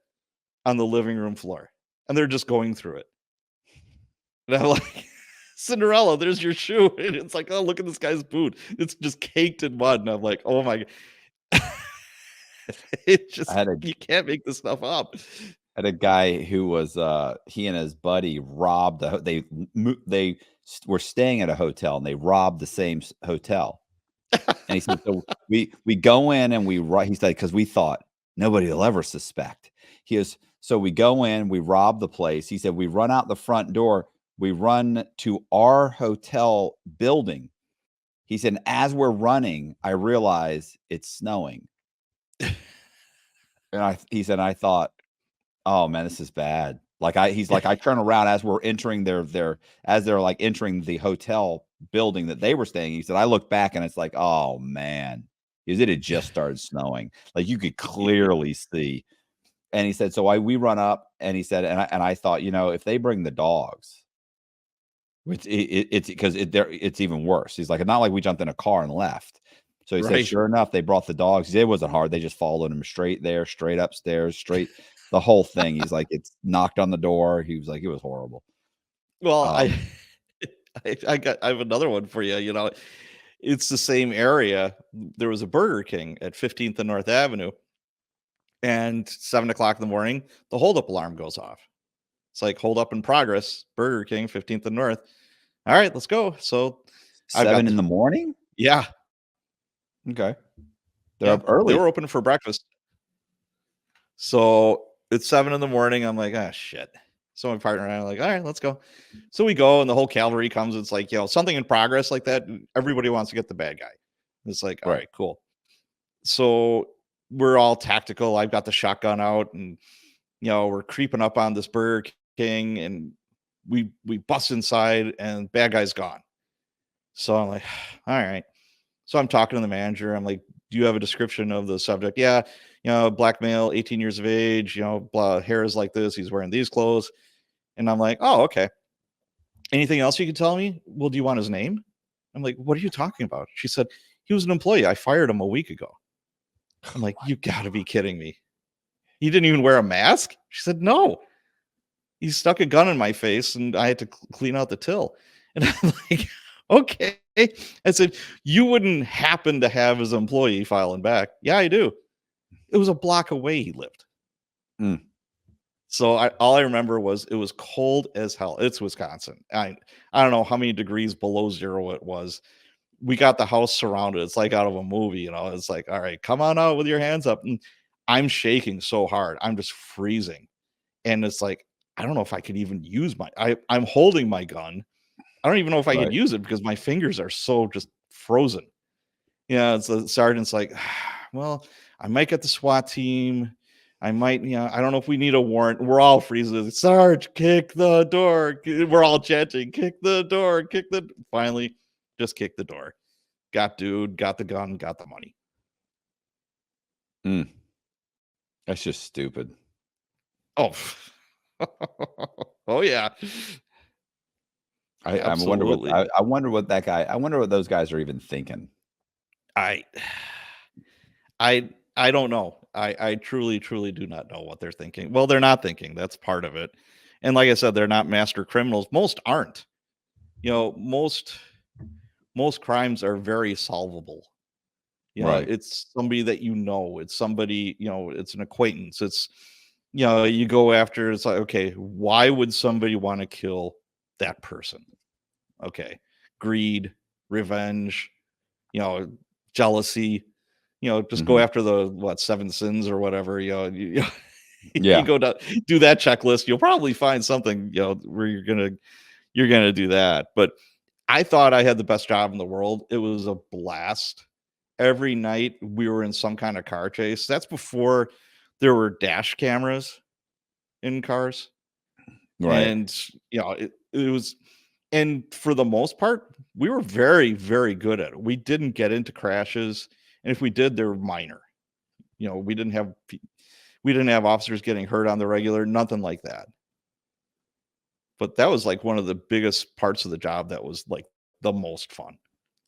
on the living room floor. And they're just going through it. And I'm like, Cinderella, there's your shoe. And it's like, oh, look at this guy's boot. It's just caked in mud. And I'm like, oh my God. You can't make this stuff up. I had a guy who was, he and his buddy robbed, they were staying at a hotel and they robbed the same hotel. And he said, so we go in and he said, because we thought nobody will ever suspect. So we go in, we rob the place. He said, we run out the front door. We run to our hotel building. He said, as we're running, I realize it's snowing. And he said, I thought, oh man, this is bad. He's like, I turn around as we're entering as they're like entering the hotel building that they were staying. He said, I look back and it's like, oh man, because it had just started snowing. Like you could clearly see. And he said, so we run up and he said, and I thought, if they bring the dogs, which it's because it's even worse. He's like, it's not like we jumped in a car and left. So he said, sure enough, they brought the dogs. It wasn't hard. They just followed him straight upstairs, straight the whole thing. He's like, it's knocked on the door. He was like, it was horrible. Well, I have another one for you. It's the same area. There was a Burger King at 15th and North Avenue. And 7 o'clock in the morning, the holdup alarm goes off. It's like hold up in progress, Burger King, 15th and North. All right, let's go. So 7 in the morning? Yeah. Okay. They're up early. They were open for breakfast. So it's 7 in the morning. I'm like, ah, shit. So my partner and I are like, all right, let's go. So we go and the whole cavalry comes. It's like, something in progress like that. Everybody wants to get the bad guy. It's like, all right, cool. So we're all tactical. I've got the shotgun out and, we're creeping up on this Burger King and we bust inside and bad guy's gone. So I'm like, all right. So I'm talking to the manager. I'm like, do you have a description of the subject? Yeah. Black male, 18 years of age, blah, hair is like this. He's wearing these clothes. And I'm like, oh, okay. Anything else you can tell me? Well, do you want his name? I'm like, what are you talking about? She said, he was an employee. I fired him a week ago. I'm like, you gotta be kidding me. He didn't even wear a mask? She said, no. He stuck a gun in my face and I had to clean out the till. And I'm like, okay. I said, you wouldn't happen to have his employee filing back. Yeah, I do. It was a block away he lived. So all I remember was it was cold as hell. It's Wisconsin. I don't know how many degrees below zero it was. we got the house surrounded. It's like out of a movie, you know. It's like, all right, come on out with your hands up. And I'm shaking so hard. I'm just freezing. And it's like, I don't know if I could even use I'm holding my gun. I don't even know if I could Right. use it because my fingers are so just frozen. Yeah, it's the sergeant's like, well, I might get the SWAT team. I might, I don't know if we need a warrant. We're all freezing. Sarge, kick the door. We're all chanting, kick the door, kick the. Finally, just kick the door. Got dude, got the gun, got the money. That's just stupid. Oh, oh yeah. I wonder what that guy. I wonder what those guys are even thinking. I don't know. I truly do not know what they're thinking. Well, they're not thinking. That's part of it. And like I said, they're not master criminals. Most aren't. You know, most crimes are very solvable. You know, Right. it's somebody that you know. It's somebody, it's an acquaintance. It's, you go after, it's like, okay, why would somebody want to kill that person? Okay. Greed, revenge, jealousy, just go after the 7 sins or whatever, you Yeah. go down, do that checklist. You'll probably find something, where you're gonna do that. But I thought I had the best job in the world. It was a blast. Every night we were in some kind of car chase. That's before there were dash cameras in cars. Right. And it was, and for the most part, we were very, very good at it. We didn't get into crashes, and if we did, they were minor. We didn't have officers getting hurt on the regular, nothing like that. But that was like one of the biggest parts of the job that was like the most fun.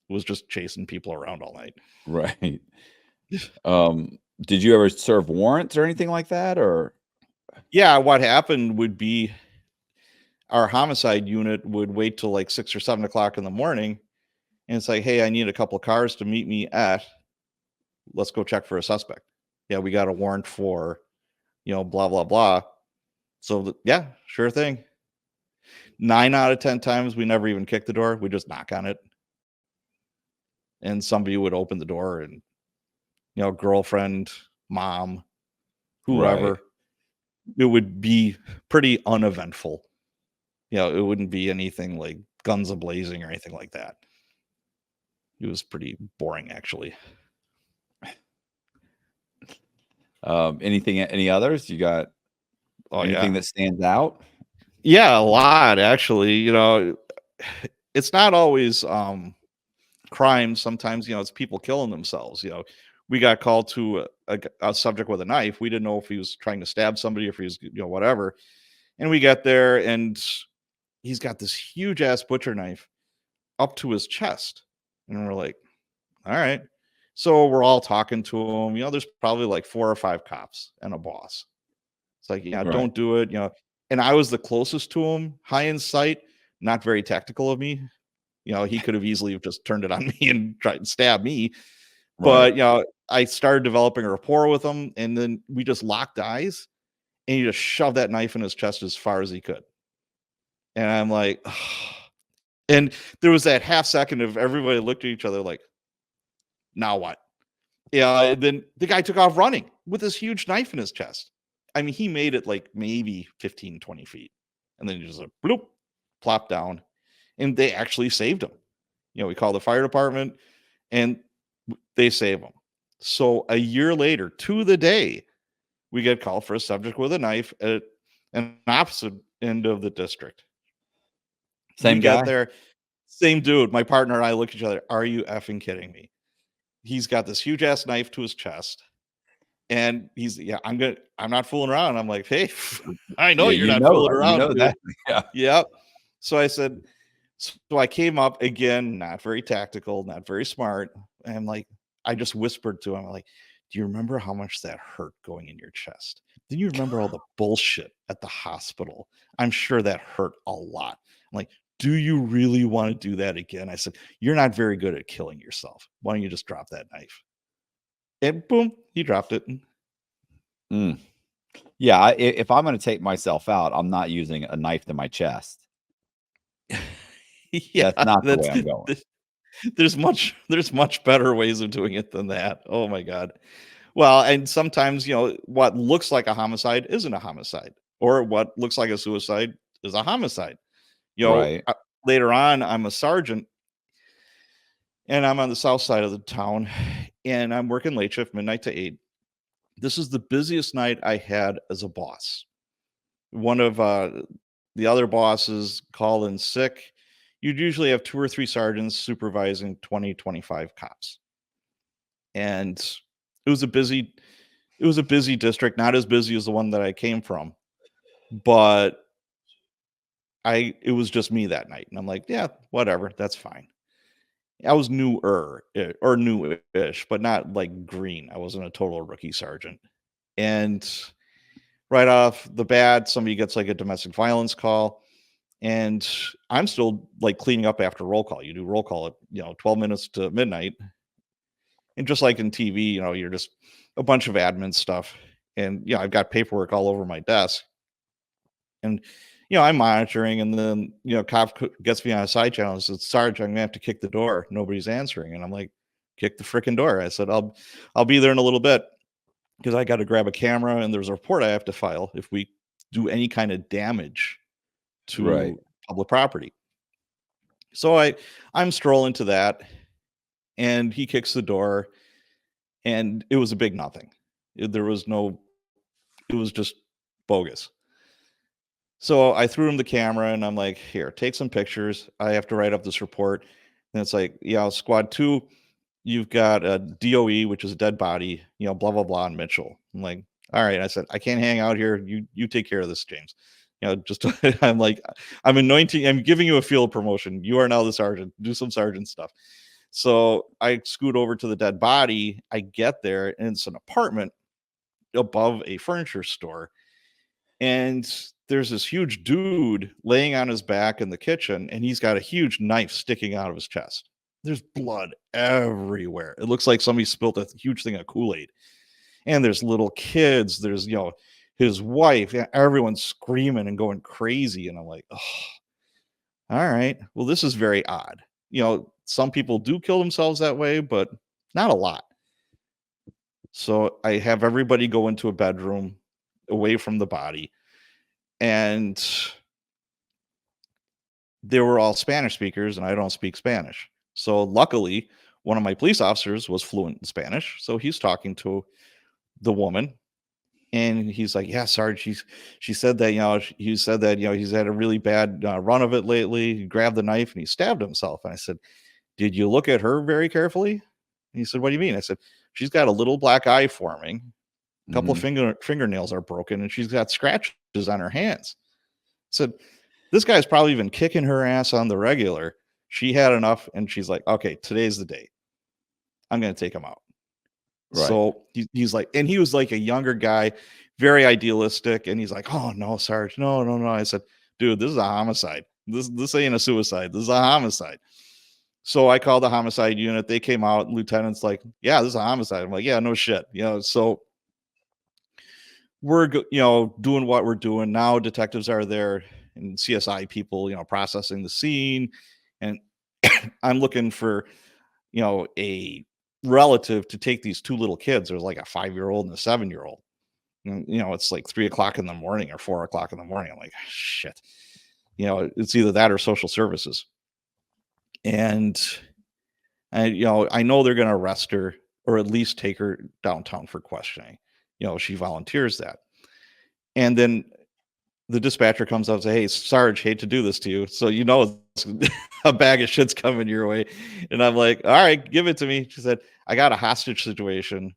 Was just chasing people around all night. Right. Did you ever serve warrants or anything like that, or? Yeah, what happened would be our homicide unit would wait till like 6 or 7 o'clock in the morning, and it's like, hey, I need a couple of cars to meet me at. Let's go check for a suspect. Yeah, we got a warrant for, blah blah blah. So yeah, sure thing. 9 out of 10 times we never even kick the door. We just knock on it, and somebody would open the door, and girlfriend, mom, whoever. Right. It would be pretty uneventful. It wouldn't be anything like guns a-blazing or anything like that. It was pretty boring, actually. Any others? You got anything that stands out? Yeah, a lot, actually. It's not always crime. Sometimes, it's people killing themselves. We got called to a subject with a knife. We didn't know if he was trying to stab somebody, if he was, whatever. And we got there, and he's got this huge ass butcher knife up to his chest. And we're like, all right. So we're all talking to him. There's probably like 4 or 5 cops and a boss. It's like, Right. don't do it. And I was the closest to him, high in sight, not very tactical of me. He could have easily just turned it on me and tried to stab me. Right. But, I started developing a rapport with him, and then we just locked eyes, and he just shoved that knife in his chest as far as he could. And I'm like, ugh. And there was that half second of everybody looked at each other like, now what? Yeah. And then the guy took off running with this huge knife in his chest. I mean, he made it like maybe 15, 20 feet. And then he just like, bloop, plopped down. And they actually saved him. We called the fire department, and they save him. So a year later, to the day, we get called for a subject with a knife at an opposite end of the district. Same We guy? get there, same dude. My partner and I look at each other. Are you effing kidding me? He's got this huge ass knife to his chest, and I'm not fooling around. I'm like, hey, I know Yeah, you're not fooling you around, know dude. that. Yeah. Yep. So I said, so I came up again, not very tactical, not very smart. And like, I just whispered to him, like, do you remember how much that hurt going in your chest? Do you remember all the bullshit at the hospital? I'm sure that hurt a lot. I'm like, do you really want to do that again? I said, you're not very good at killing yourself. Why don't you just drop that knife? And boom, he dropped it. Yeah, if I'm going to take myself out, I'm not using a knife to my chest. Yeah, That's not the way I'm going. There's much better ways of doing it than that. Oh my god. Well, and sometimes, what looks like a homicide isn't a homicide, or what looks like a suicide is a homicide. You know, Right. uh, Later on, I'm a sergeant and I'm on the south side of the town and I'm working late shift, midnight to 8. This is the busiest night I had as a boss. One of the other bosses called in sick. You'd usually have 2 or 3 sergeants supervising 20, 25 cops. And it was a busy district, not as busy as the one that I came from, but it was just me that night. And I'm like, yeah, whatever, that's fine. I was or new-ish, but not like green. I wasn't a total rookie sergeant. And right off the bat, somebody gets like a domestic violence call. And I'm still like cleaning up after roll call. You do roll call at 12 minutes to midnight. And just like in TV, you're just a bunch of admin stuff. And I've got paperwork all over my desk. And I'm monitoring, and then gets me on a side channel and says, Sarge, I'm gonna have to kick the door. Nobody's answering. And I'm like, kick the freaking door. I said, I'll be there in a little bit because I got to grab a camera and there's a report I have to file if we do any kind of damage Right. to public property. So I'm strolling to that, and he kicks the door, and it was a big nothing. There was no, it was just bogus. So I threw him the camera and I'm like, here, take some pictures. I have to write up this report. And it's like, squad 2, you've got a DOE, which is a dead body, blah, blah, blah, in Mitchell. I'm like, all right. I said, I can't hang out here. You take care of this, James. Just I'm like, I'm giving you a field promotion. You are now the sergeant. Do some sergeant stuff. So I scoot over to the dead body. I get there, and it's an apartment above a furniture store. And there's this huge dude laying on his back in the kitchen, and he's got a huge knife sticking out of his chest. There's blood everywhere. It looks like somebody spilled a huge thing of Kool-Aid. And there's little kids. There's, his wife. Everyone's screaming and going crazy. And I'm like, oh, all right. Well, this is very odd. Some people do kill themselves that way, but not a lot. So I have everybody go into a bedroom away from the body. And they were all Spanish speakers, and I don't speak Spanish. So luckily, one of my police officers was fluent in Spanish. So he's talking to the woman, and he's like, yeah, Sarge, she said that, he said that, he's had a really bad run of it lately. He grabbed the knife and he stabbed himself. And I said, did you look at her very carefully? And he said, what do you mean? I said, she's got a little black eye forming. A couple of fingernails are broken, and she's got scratches on her hands. I said, this guy's probably been kicking her ass on the regular. She had enough, and she's like, okay, today's the day. I'm going to take him out. Right. So he's like, and he was like a younger guy, very idealistic. And he's like, oh, no, Sarge, no. I said, dude, this is a homicide. This ain't a suicide. This is a homicide. So I called the homicide unit. They came out. And lieutenant's like, yeah, this is a homicide. I'm like, yeah, no shit. So we're, doing what we're doing now. Detectives are there, and CSI people, processing the scene. And I'm looking for, a relative to take these 2 little kids. There's like a 5-year-old and a 7-year-old. And, it's like 3:00 in the morning or 4:00 in the morning. I'm like, shit. It's either that or social services. And I know they're going to arrest her, or at least take her downtown for questioning. She volunteers that. And then the dispatcher comes up and says, hey, Sarge, hate to do this to you. So, it's a bag of shit's coming your way. And I'm like, all right, give it to me. She said, I got a hostage situation,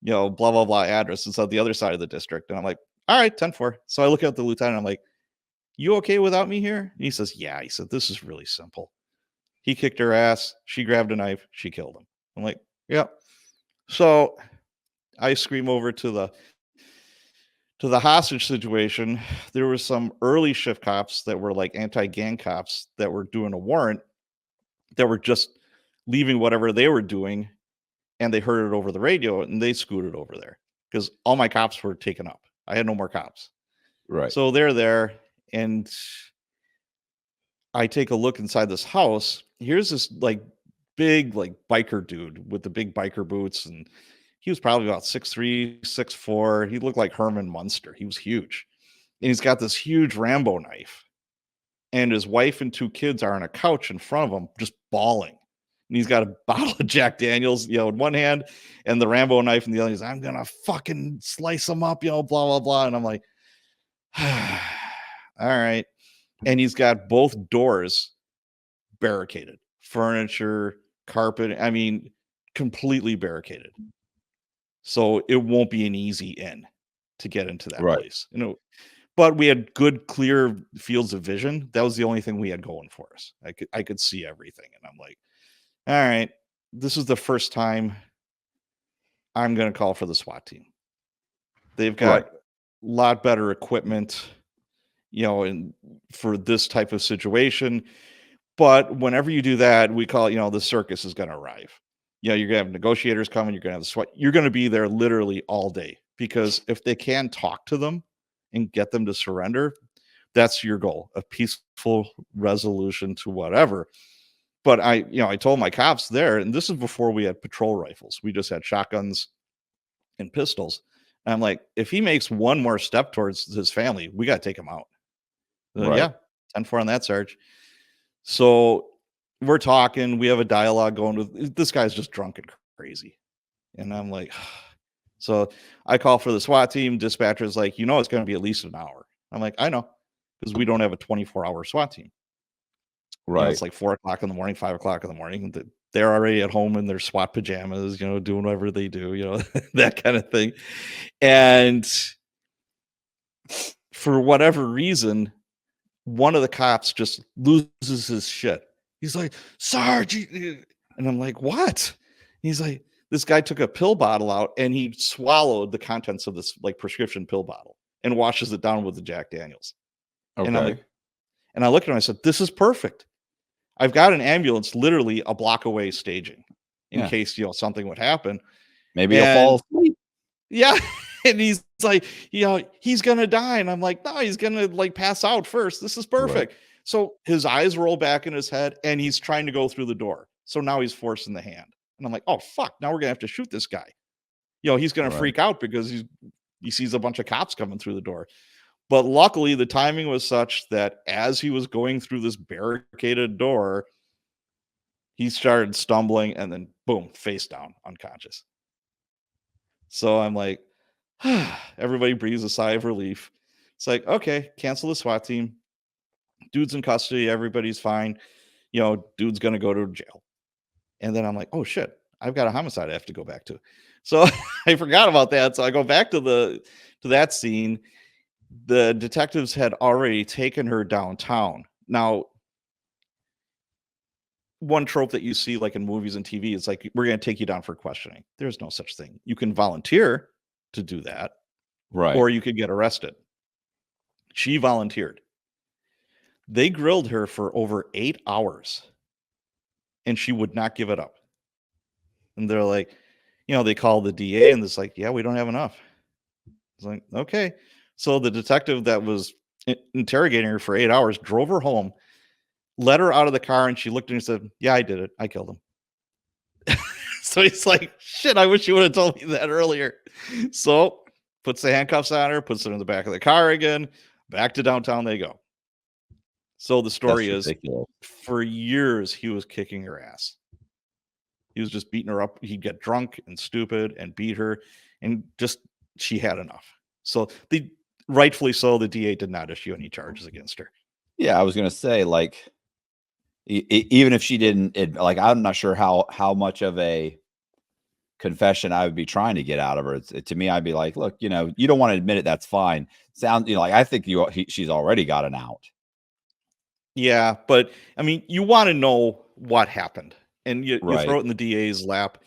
blah, blah, blah address. It's on the other side of the district. And I'm like, all right, 10-4. So I look at the lieutenant. I'm like, you okay without me here? And he says, yeah. He said, this is really simple. He kicked her ass. She grabbed a knife. She killed him. I'm like, yeah. So I scream over to the hostage situation. There were some early shift cops that were like anti-gang cops that were doing a warrant, that were just leaving whatever they were doing, and they heard it over the radio, and they scooted over there because all my cops were taken up. I had no more cops. Right. So they're there, and I take a look inside this house. Here's this like big, like biker dude with the big biker boots. And he was probably about 6'3, 6'4. He looked like Herman Munster. He was huge. And he's got this huge Rambo knife. And his wife and 2 kids are on a couch in front of him, just bawling. And he's got a bottle of Jack Daniels, in one hand, and the Rambo knife in the other. He's, I'm gonna fucking slice them up, blah blah blah. And I'm like, all right. And he's got both doors barricaded, furniture, carpet. I mean, completely barricaded. So it won't be an easy in to get into that Right. place. But we had good, clear fields of vision. That was the only thing we had going for us. I could see everything. And I'm like, all right, this is the first time I'm going to call for the SWAT team. They've got a lot better equipment, and for this type of situation. But whenever you do that, we call it, the circus is going to arrive. You're going to have negotiators coming. You're going to have the SWAT. You're going to be there literally all day, because if they can talk to them and get them to surrender, that's your goal, a peaceful resolution to whatever. But I told my cops there, and this is before we had patrol rifles. We just had shotguns and pistols. And I'm like, if he makes one more step towards his family, we got to take him out. Right. Yeah, 10-4 on that, Sarge. So we're talking. We have a dialogue going with this guy's just drunk and crazy. And I'm like, so I call for the SWAT team. Dispatcher's like, it's going to be at least an hour. I'm like, I know, because we don't have a 24-hour SWAT team. Right. It's like 4 o'clock in the morning, 5 o'clock in the morning. They're already at home in their SWAT pajamas, doing whatever they do, that kind of thing. And for whatever reason, one of the cops just loses his shit. He's like, Sarge. And I'm like, what? He's like, this guy took a pill bottle out and he swallowed the contents of this like prescription pill bottle and washes it down with the Jack Daniels. Okay. And I'm like, and I looked at him, I said, this is perfect. I've got an ambulance literally a block away staging in case, something would happen. Maybe he'll fall asleep. Yeah. And he's like, he's going to die. And I'm like, no, he's going to like pass out first. This is perfect. Right. So his eyes roll back in his head and he's trying to go through the door. So now he's forcing the hand. And I'm like, oh, fuck. Now we're going to have to shoot this guy. He's going to freak out because he sees a bunch of cops coming through the door. But luckily, the timing was such that as he was going through this barricaded door, he started stumbling and then, boom, face down, unconscious. So I'm like, everybody breathes a sigh of relief. It's like, okay, cancel the SWAT team. Dude's in custody. Everybody's fine. Dude's going to go to jail. And then I'm like, oh, shit, I've got a homicide I have to go back to. So I forgot about that. So I go back to that scene. The detectives had already taken her downtown. Now, one trope that you see like in movies and TV is like, we're going to take you down for questioning. There's no such thing. You can volunteer to do that. Right. Or you could get arrested. She volunteered. They grilled her for over 8 hours and she would not give it up. And they're like, they call the DA and it's like, yeah, we don't have enough. It's like, okay. So the detective that was interrogating her for 8 hours drove her home, let her out of the car, and she looked at him and said, yeah, I did it. I killed him. So he's like, shit, I wish you would have told me that earlier. So puts the handcuffs on her, puts her in the back of the car again, back to downtown they go. So the story is, ridiculous. For years, he was kicking her ass. He was just beating her up. He'd get drunk and stupid and beat her, and just, she had enough. So rightfully so, the DA did not issue any charges against her. Yeah, I was going to say, like, even if she didn't, like, I'm not sure how much of a confession I would be trying to get out of her. To me, I'd be like, look, you don't want to admit it. That's fine. Like, I think she's already got an out. Yeah, but I mean, you want to know what happened, and you throw it in the DA's lap,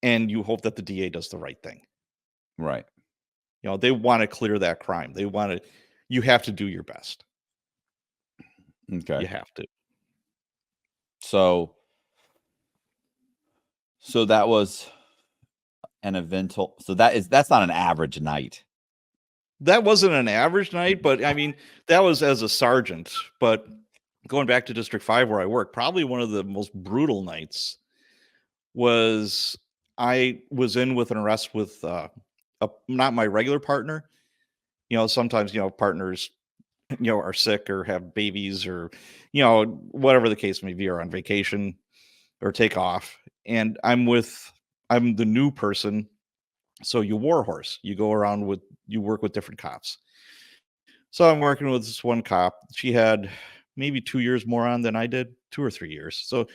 and you hope that the DA does the right thing. Right. They want to clear that crime. You have to do your best. Okay. You have to. So that was an eventful. So that's not an average night. That wasn't an average night, but I mean, that was as a sergeant. But going back to District 5 where I work, probably one of the most brutal nights was I was in with an arrest with not my regular partner. Sometimes, partners, are sick or have babies or, whatever the case may be, or on vacation or take off. And I'm the new person. So you warhorse, you go around you work with different cops. So I'm working with this one cop. She had maybe 2 years more on than I did, 2 or 3 years. So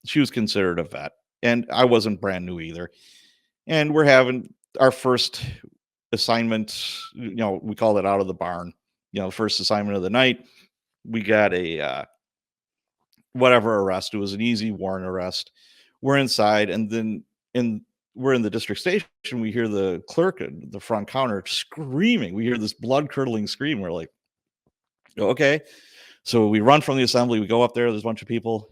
she was considered a vet, and I wasn't brand new either. And we're having our first assignment, we called it out of the barn. First assignment of the night. We got a whatever arrest. It was an easy warrant arrest. We're inside, and then we're in the district station. We hear the clerk at the front counter screaming. We hear this blood-curdling scream. We're like, okay. So we run from the assembly. We go up there. There's a bunch of people.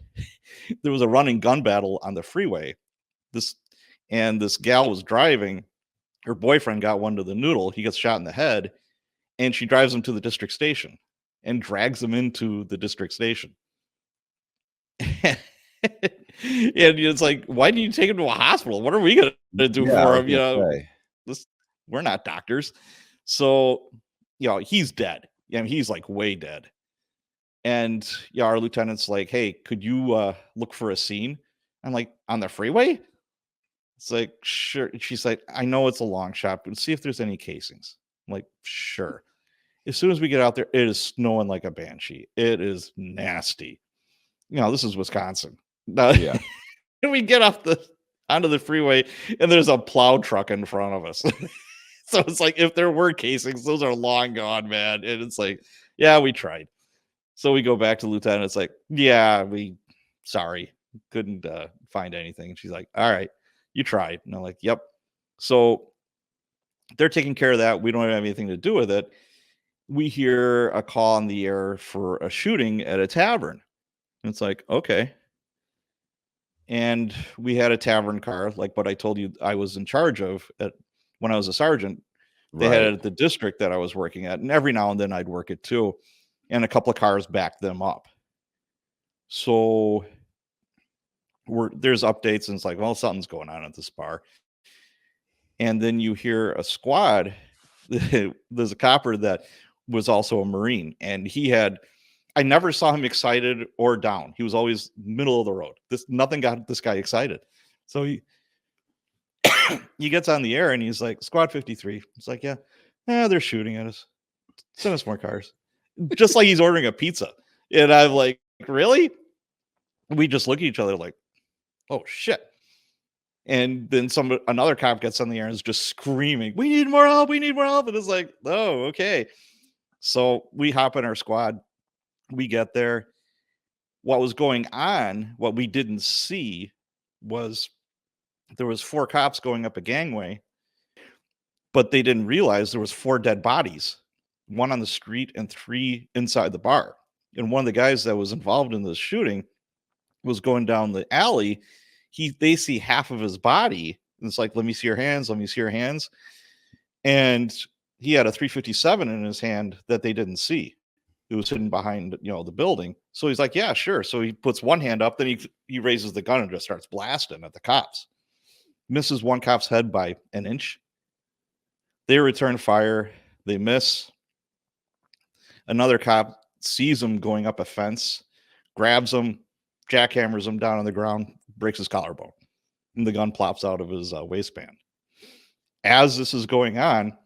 There was a running gun battle on the freeway. This gal was driving. Her boyfriend got one to the noodle. He gets shot in the head, and she drives him to the district station and drags him into the district station. And it's like, why didn't you take him to a hospital? What are we going to do for him? We're not doctors. So, he's dead. He's like way dead. And our lieutenant's like, hey, could you look for a scene? I'm like, on the freeway? It's like, sure. She's like, I know it's a long shot, but see if there's any casings. I'm like, sure. As soon as we get out there, it is snowing like a banshee. It is nasty. This is Wisconsin. Yeah. And we get onto the freeway, and there's a plow truck in front of us. So it's like, if there were casings, those are long gone, man. And it's like, yeah, we tried. So we go back to Lieutenant. It's like, yeah, sorry, couldn't find anything. And she's like, all right, you tried. And I'm like, yep. So they're taking care of that. We don't have anything to do with it. We hear a call on the air for a shooting at a tavern. And it's like, okay. And we had a tavern car, like what I told you I was in charge of when I was a sergeant. They had it at the district that I was working at. And every now and then I'd work it too. And a couple of cars backed them up. So there's updates, and it's like, well, something's going on at this bar. And then you hear a squad. There's a copper that was also a Marine, and I never saw him excited or down. He was always middle of the road. Nothing got this guy excited. So he gets on the air and he's like, Squad 53. It's like, yeah, they're shooting at us. Send us more cars. Just like he's ordering a pizza. And I'm like, really? We just look at each other like, oh shit. And then another cop gets on the air and is just screaming, we need more help. We need more help. And it's like, oh, okay. So we hop in our squad. We get there. What was going on, what we didn't see, was there was 4 cops going up a gangway, but they didn't realize there was 4 dead bodies, 1 on the street and 3 inside the bar. And one of the guys that was involved in the shooting was going down the alley. They see half of his body. And it's like, let me see your hands. Let me see your hands. And he had a 357 in his hand that they didn't see. It was hidden behind, the building. So he's like, yeah, sure. So he puts one hand up, then he raises the gun and just starts blasting at the cops. Misses one cop's head by an inch. They return fire. They miss. Another cop sees him going up a fence, grabs him, jackhammers him down on the ground, breaks his collarbone, and the gun plops out of his waistband. As this is going on,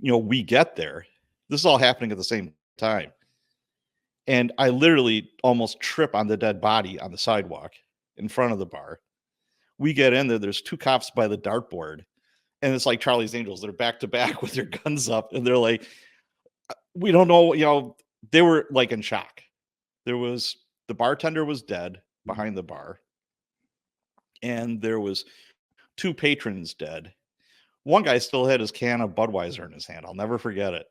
we get there. This is all happening at the same time. And I literally almost trip on the dead body on the sidewalk in front of the bar. We get in there. There's 2 cops by the dartboard. And it's like Charlie's Angels. They're back to back with their guns up. And they're like, we don't know. They were like in shock. The bartender was dead behind the bar. And there was 2 patrons dead. One guy still had his can of Budweiser in his hand. I'll never forget it.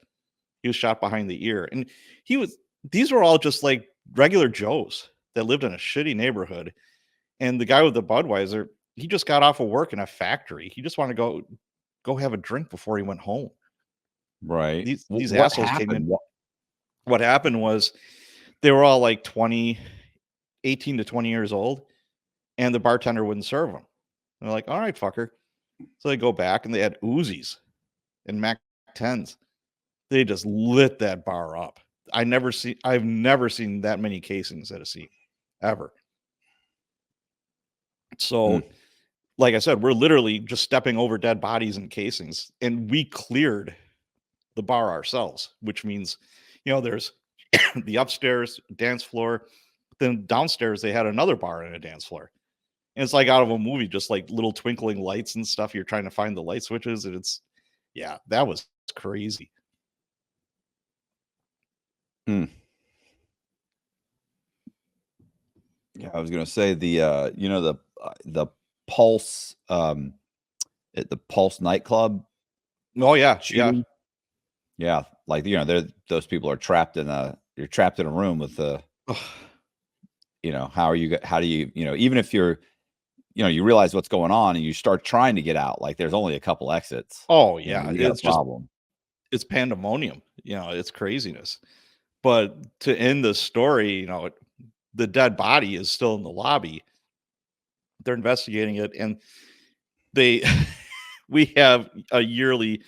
He was shot behind the ear. And these were all just like regular Joes that lived in a shitty neighborhood. And the guy with the Budweiser, he just got off of work in a factory. He just wanted to go have a drink before he went home. Right. These assholes came in. What happened was They were all like 18 to 20 years old, and the bartender wouldn't serve them. They're like, all right, fucker. So they go back and they had Uzis and Mac 10s. They just lit that bar up. I've never seen that many casings at a scene ever. So, like I said, we're literally just stepping over dead bodies and casings, and we cleared the bar ourselves, which means, there's the upstairs dance floor. Then downstairs they had another bar and a dance floor. And it's like out of a movie, just like little twinkling lights and stuff. You're trying to find the light switches, and that was crazy. Yeah, I was gonna say the Pulse at the Pulse nightclub. Oh yeah, shooting. Yeah, like those people are trapped in you're trapped in a room with how do you even if you're you realize what's going on and you start trying to get out, like there's only a couple exits. Oh yeah, you got a problem. It's pandemonium. It's craziness. But to end the story, the dead body is still in the lobby. They're investigating it, and we have a yearly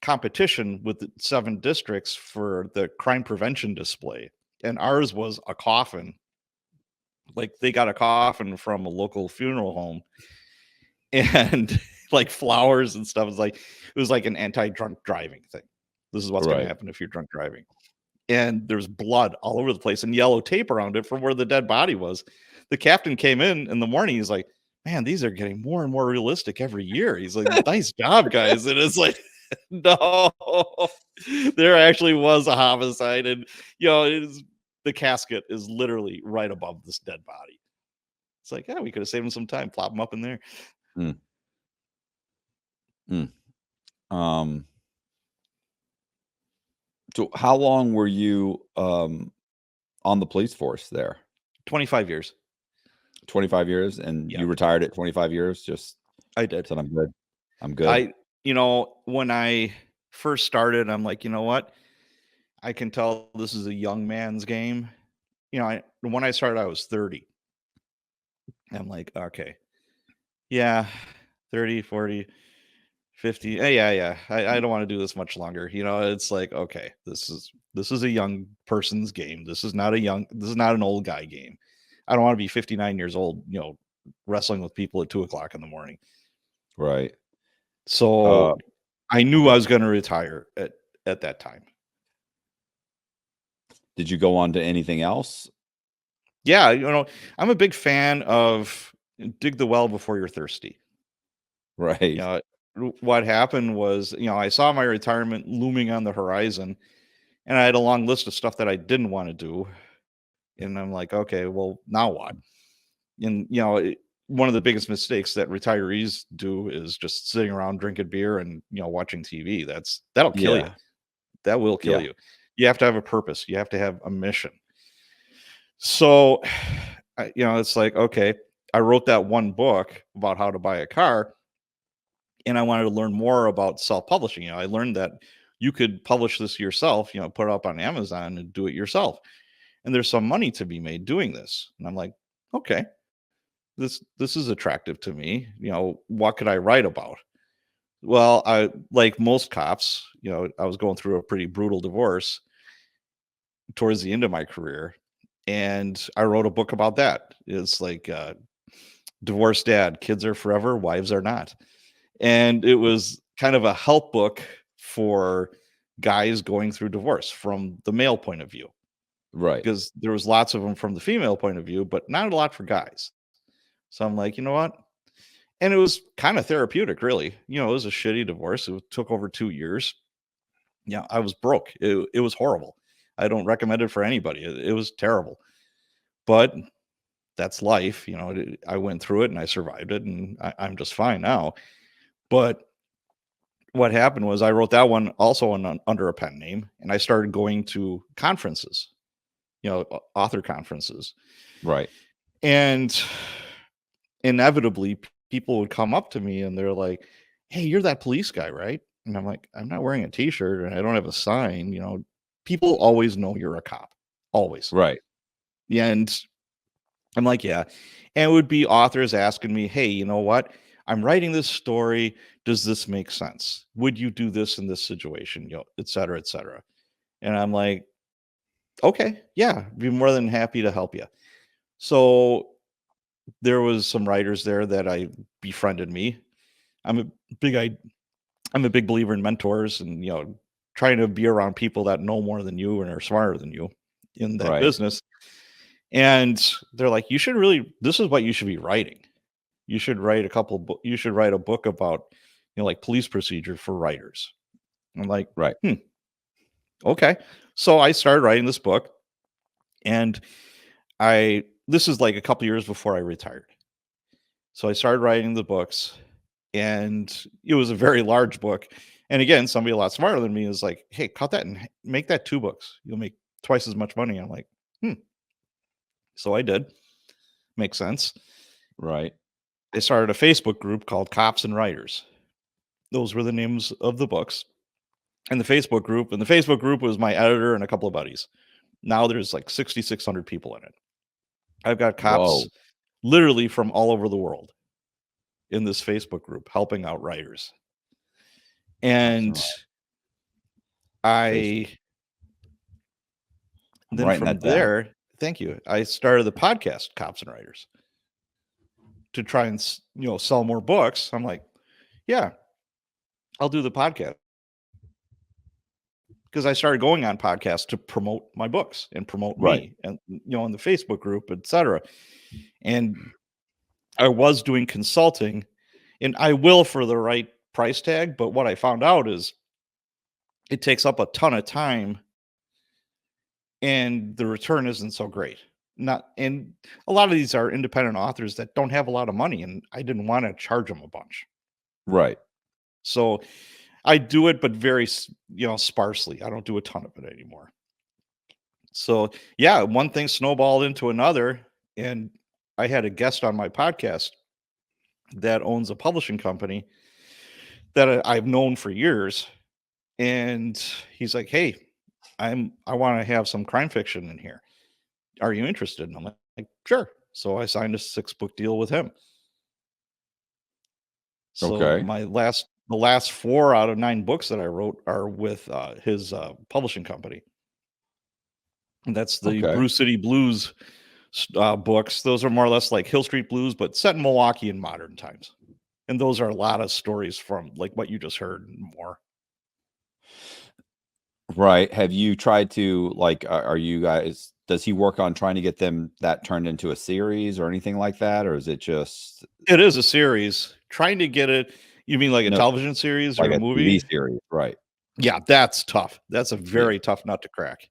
competition with the 7 districts for the crime prevention display, and ours was a coffin. Like they got a coffin from a local funeral home, and like flowers and stuff. It was like an anti-drunk driving thing. This is what's going to happen if you're drunk driving. And there's blood all over the place and yellow tape around it from where the dead body was. The captain came in the morning. He's like, man, these are getting more and more realistic every year. He's like, nice job, guys. And it's like, no, there actually was a homicide. And, the casket is literally right above this dead body. It's like, yeah, we could have saved him some time. Plop him up in there. So how long were you on the police force there? 25 years. 25 years, and you retired at 25 years? I did. Said I'm good. When I first started, I'm like, you know what? I can tell this is a young man's game. When I started, I was 30. I'm like, okay, yeah, 30, 40, 50. Yeah. I don't want to do this much longer. It's like, okay, this is a young person's game. This is not an old guy game. I don't want to be 59 years old, wrestling with people at 2:00 in the morning. Right. So I knew I was going to retire at that time. Did you go on to anything else? Yeah. I'm a big fan of dig the well before you're thirsty. Right. What happened was, I saw my retirement looming on the horizon, and I had a long list of stuff that I didn't want to do. And I'm like, okay, well, now what? And, one of the biggest mistakes that retirees do is just sitting around drinking beer and, watching TV. That'll kill you. That will kill you. You have to have a purpose. You have to have a mission. So, it's like, okay, I wrote that one book about how to buy a car, and I wanted to learn more about self-publishing. I learned that you could publish this yourself, put it up on Amazon and do it yourself. And there's some money to be made doing this. And I'm like, okay, this is attractive to me. What could I write about? Well, I, like most cops, I was going through a pretty brutal divorce towards the end of my career. And I wrote a book about that. It's like Divorced Dad, Kids Are Forever, Wives Are Not. And it was kind of a help book for guys going through divorce from the male point of view. Right. Because there was lots of them from the female point of view, but not a lot for guys. So I'm like, you know what? And it was kind of therapeutic, really. It was a shitty divorce. It took over 2 years. Yeah, I was broke. It was horrible. I don't recommend it for anybody. It was terrible. But that's life. I went through it and I survived it, and I'm just fine now. But what happened was I wrote that one also under a pen name, and I started going to conferences, author conferences. Right. And inevitably people would come up to me and they're like, hey, you're that police guy, right? And I'm like, I'm not wearing a t-shirt and I don't have a sign. People always know you're a cop. always. Right. Yeah, and I'm like, yeah. And it would be authors asking me, hey, you know what? I'm writing this story. Does this make sense? Would you do this in this situation? Et cetera, et cetera. And I'm like, okay, yeah, be more than happy to help you. So there was some writers there that I befriended me. I'm a big I I'm a big believer in mentors and trying to be around people that know more than you and are smarter than you in that Right. business. And they're like, you should really this is what you should be writing. You should write you should write a book about like police procedure for writers. I'm like, Right. okay. So I started writing this book, and this is like a couple years before I retired. So I started writing the books, and it was a very large book. And again, somebody a lot smarter than me is like, hey, cut that and make that 2 books. You'll make twice as much money. I'm like, hmm. So I did. Makes sense. Right. I started a Facebook group called Cops and Writers. Those were the names of the books. And the Facebook group was my editor and a couple of buddies. Now there's like 6,600 people in it. I've got Whoa. cops literally from all over the world in this Facebook group helping out writers. Cops and And Writers. I I'm then writing from that down. there, thank you. I started the podcast Cops and Writers to try and sell more books. I'm like, yeah, I'll do the podcast because I started going on podcasts to promote my books and promote Right. me and in the Facebook group, etc. And I was doing consulting, and I will for the right price tag, but what I found out is it takes up a ton of time and the return isn't so great. Not and a lot of these are independent authors that don't have a lot of money, and I didn't want to charge them a bunch. Right. So I do it, but very sparsely. I don't do a ton of it anymore. So yeah, one thing snowballed into another, and I had a guest on my podcast that owns a publishing company that I've known for years, and he's like, "Hey, I want to have some crime fiction in here. Are you interested?" And I'm like, "Sure." So I signed a 6-book deal with him. So Okay. the last 4 out of 9 books that I wrote are with his publishing company. And that's the Okay. Brew City Blues books. Those are more or less like Hill Street Blues, but set in Milwaukee in modern times. And those are a lot of stories from like what you just heard and more. Right. Have you tried to are you guys does he work on trying to get them that turned into a series or anything like that? Or is it just It is a series. Trying to get it, you mean like a no television series or like a a TV movie? series? Right. Yeah, that's tough. That's a Yeah, very tough nut to crack.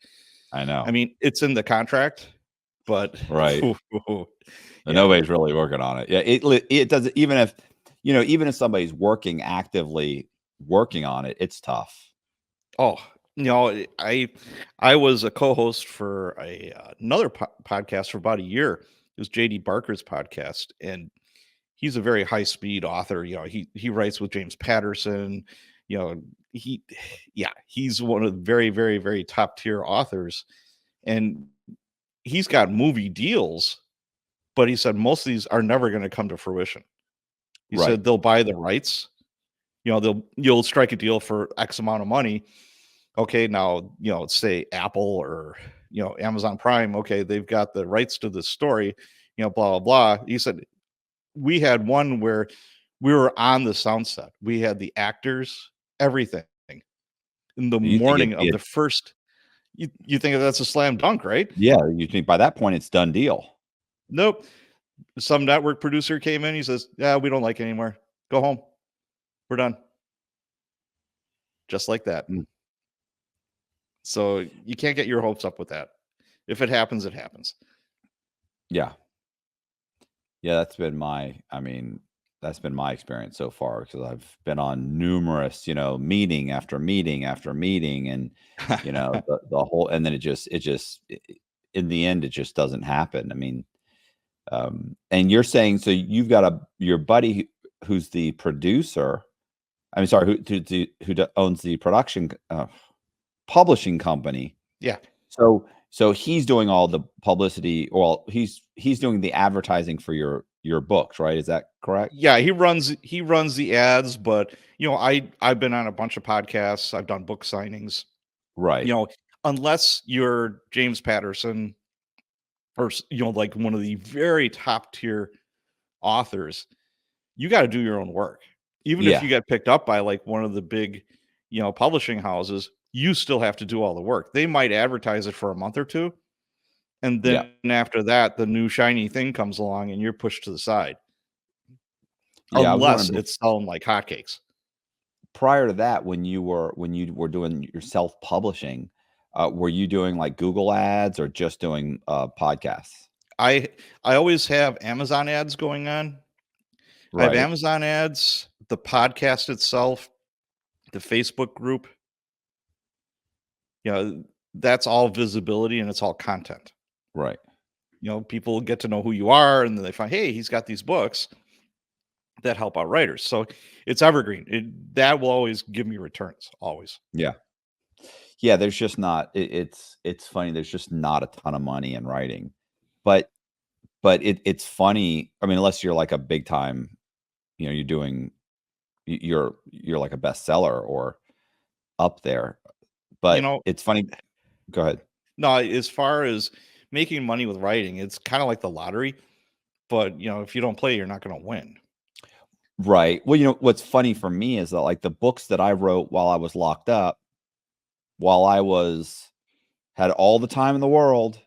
I I know. mean, it's in the contract, but Right. But yeah. nobody's really working on it. Yeah, it doesn't even if somebody's working actively working on it, it's tough. Oh, I was a co-host for another podcast for about a year. It was JD Barker's podcast, and he's a very high speed author. He writes with James Patterson. You know, he yeah, he's one of the very, very, very top tier authors, and he's got movie deals, but he said most of these are never going to come to fruition. He Right. said they'll buy the rights. You'll strike a deal for X amount of money. Okay, now, say Apple or, Amazon Prime, okay, they've got the rights to this story, blah, blah, blah. He said, we had one where we were on the sound set. We had the actors, everything. In the You think morning it'd be of the first, you think that's a slam dunk, right? you think by that point it's done deal. Nope. Some network producer came in. He says, yeah, we don't like it anymore. Go home. We're done. Just like that. Mm. So you can't get your hopes up with that. If it happens, it happens. Yeah. Yeah, that's been my experience so far because I've been on numerous, meeting after meeting after meeting and the whole and then in the end it just doesn't happen. I mean, and you're saying so you've got your buddy who's the producer. I mean, sorry, owns the production publishing company. Yeah. So So he's doing all the publicity. Well, he's doing the advertising for your books, right? Is that correct? Yeah, he runs the ads, but I've been on a bunch of podcasts. I've done book signings. Right. Unless you're James Patterson or like one of the very top tier authors, you got to do your own work. Even if Yeah. you get picked up by like one of the big, publishing houses, you still have to do all the work. They might advertise it for a month or two, and Yeah. then after that, the new shiny thing comes along and you're pushed to the side. Yeah. I was Unless wondering, it's selling like hotcakes. prior to that, when you were doing your self-publishing, were you doing like Google ads or just doing podcasts? I I always have Amazon ads going on. I have Right. Amazon ads, the podcast itself, the Facebook group. You know, that's all visibility and it's all content. Right. People get to know who you are, and then they find, hey, he's got these books that help out writers. So it's evergreen. That will always give me returns, always. Yeah. Yeah, there's just not it's funny, there's just not a ton of money in writing. But it's funny, I mean, unless you're like a big time, you're doing you're like a bestseller or up there. You But know, it's funny. Go ahead. no, as far as making money with writing, it's kind of like the lottery. But if you don't play, you're not going to win. Right. Well, what's funny for me is that like the books that I wrote while I was locked up, while I was had all the time in the world,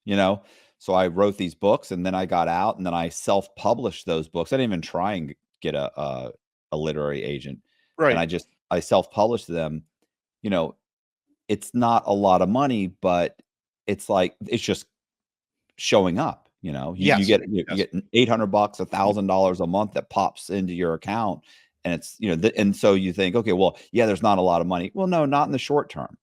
you know. So I wrote these books and then I got out and then I self-published those books. I didn't even try and get a literary agent. And Right. I self-published them. You know, it's not a lot of money, but it's like it's just showing up. You Yes. get you Yes. get $800, $1,000 a month that pops into your account, and it's and so you think, okay, well, yeah, there's not a lot of money. Well, no, not in the short term,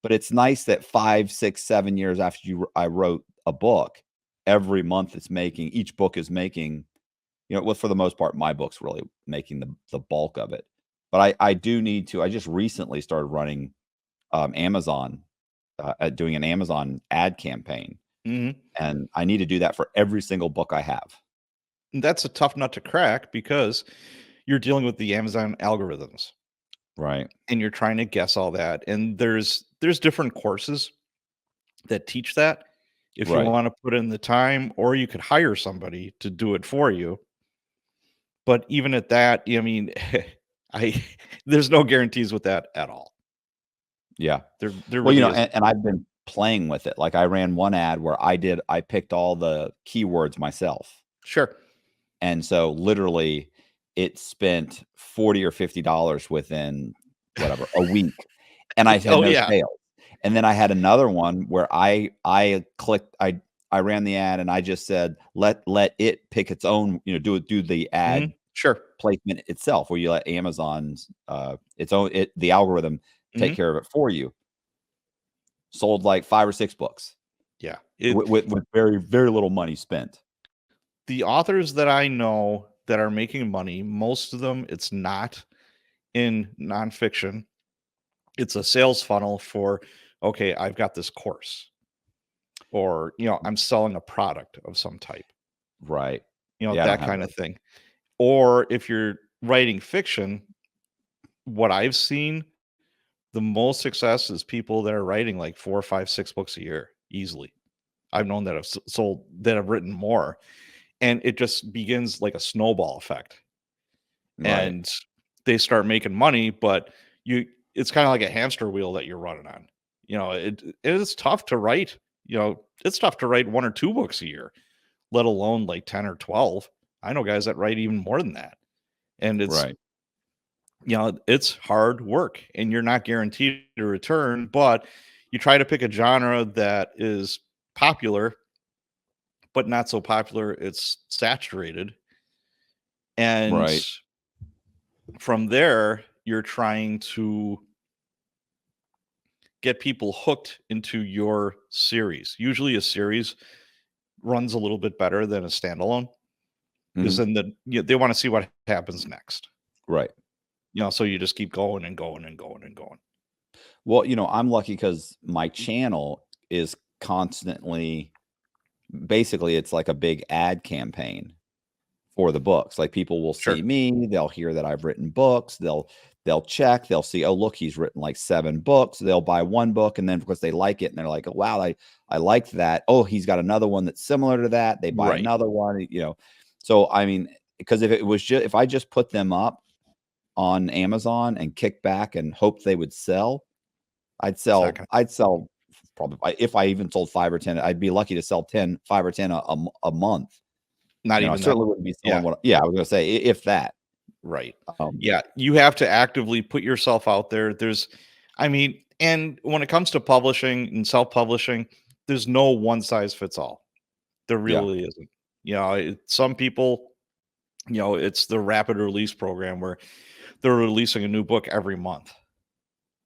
but it's nice that 5, 6, 7 years after I wrote a book, every month it's making each book is making, well, for the most part, my book's really making the bulk of it. But I do need to. I just recently started running Amazon, doing an Amazon ad campaign. Hmm. And I need to do that for every single book I have. That's a tough nut to crack because you're dealing with the Amazon algorithms Right. and you're trying to guess all that. And there's different courses that teach that if you Right. want to put in the time, or you could hire somebody to do it for you. But even at that, I mean, I there's no guarantees with that at all. Yeah. There Well, really isn't. and I've been playing with it. Like I ran one ad where I picked all the keywords myself. Sure. And so literally it spent 40 or $50 within whatever, a week. And I had Oh no yeah. sales. And then I had another one where I clicked, I ran the ad and I just said, let it pick its own, do the ad Sure. placement itself, where you let Amazon's the algorithm take Hmm. care of it for you. Sold like 5 or 6 books Yeah. with very, very little money spent. The authors that I know that are making money, most of them, it's not in nonfiction. It's a sales funnel for, okay, I've got this course, or, I'm selling a product of some type, Right. Yeah, I don't that have kind those. of thing. Or if you're writing fiction, what I've seen, the most success is people that are writing like 4, 5, 6 books a year easily. I've known that have sold, that have written more, and it just begins like a snowball effect. Right. And they start making money, but you it's kind of like a hamster wheel that you're running on. It is tough to write. It's tough to write 1 or 2 books a year, let alone like 10 or 12. I know guys that write even more than that. And Right. it's hard work and you're not guaranteed a return, but you try to pick a genre that is popular, but not so popular it's saturated. And Right. from there, you're trying to get people hooked into your series. Usually a series runs a little bit better than a standalone because Mhm. then they want to see what happens next. Right. So you just keep going and going and going and going. Well, I'm lucky because my channel is constantly, basically, it's like a big ad campaign for the books. Like people will Sure. see me, they'll hear that I've written books, they'll check, they'll see, oh look, he's written like 7 books. They'll buy one book, and then because they like it and they're like, oh wow, I liked that. Oh, he's got another one that's similar to that. They buy Right. another one, you know. So I mean, because if I just put them up on Amazon and kick back and hope they would sell, I'd It's not sell gonna I'd sell probably, if I even sold 5 or 10, I'd be lucky to sell 5 or 10 a month. not You know, I even that. certainly wouldn't be Yeah. selling what, yeah, I was gonna say, if that. Right. Um, Yeah. You have to actively put yourself out there. I mean, and when it comes to publishing and self-publishing, there's no one size fits all. There yeah, really isn't. Some people, it's the rapid release program where they're releasing a new book every month.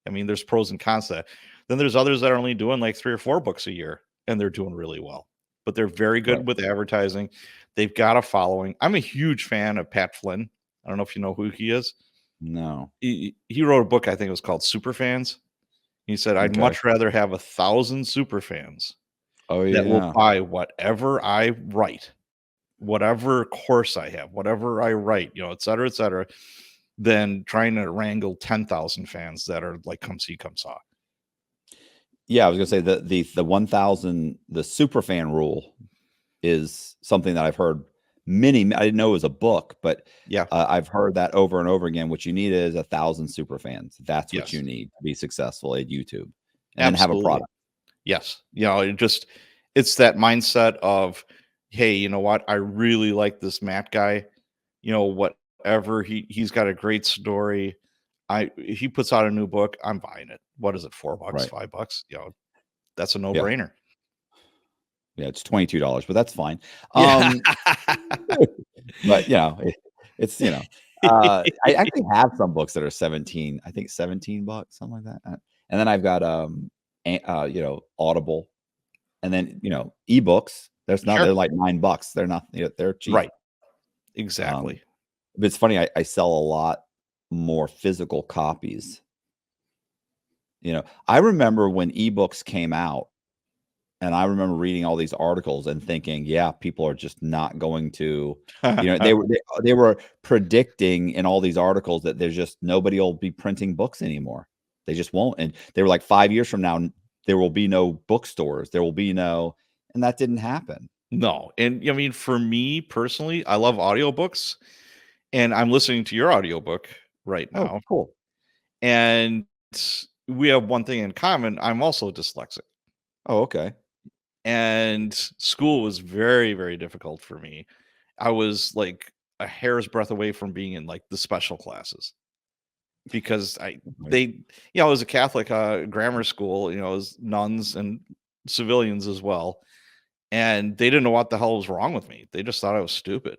I mean, there's pros and cons to that. Then there's others that are only doing like 3 or 4 books a year, and they're doing really well. But they're very right. good with advertising. They've got a following. I'm a huge fan of Pat Flynn. I don't know if you know who he is. No. He wrote a book, I think it was called Superfans. He said, "I'd Okay. much rather have 1,000 superfans Oh, that will yeah. buy whatever I write, whatever course I have, whatever I write, et cetera, than trying to wrangle 10,000 fans that are like, come see, come saw." Yeah, I was gonna say the 1,000, the super fan rule is something that I've heard I didn't know it was a book, but, Yeah. I've heard that over and over again. What you need is 1,000 super fans. That's what you Yes. need to be successful at YouTube, and then have a Absolutely. product. Yes. It's that mindset of, hey, you know what? I really like this Matt guy. Whatever he's got a great story. He puts out a new book. I'm buying it. What is it? $4, Right. $5? That's a no Yeah. brainer. Yeah, it's $22, but that's fine. Yeah. But, it's, I actually have some books that are 17, I think $17, something like that. And then I've got, Audible, and then, ebooks. They're Sure. like $9. They're not, they're cheap. Right. Um, Exactly. but it's funny, I sell a lot more physical copies. I remember when ebooks came out, and I remember reading all these articles and thinking, yeah, people are just not going to, they were predicting in all these articles that there's just nobody will be printing books anymore. They just won't. And they were like 5 years from now, there will be no bookstores. There will be no, and that didn't happen. No. And I mean, for me personally, I love audiobooks, and I'm listening to your audiobook right Oh, now. cool. And we have one thing in common. I'm also dyslexic. Oh, okay. And school was very, very difficult for me. I was like a hair's breadth away from being in like the special classes because Right. it was a Catholic grammar school, it was nuns and civilians as well. And they didn't know what the hell was wrong with me. They just thought I was stupid.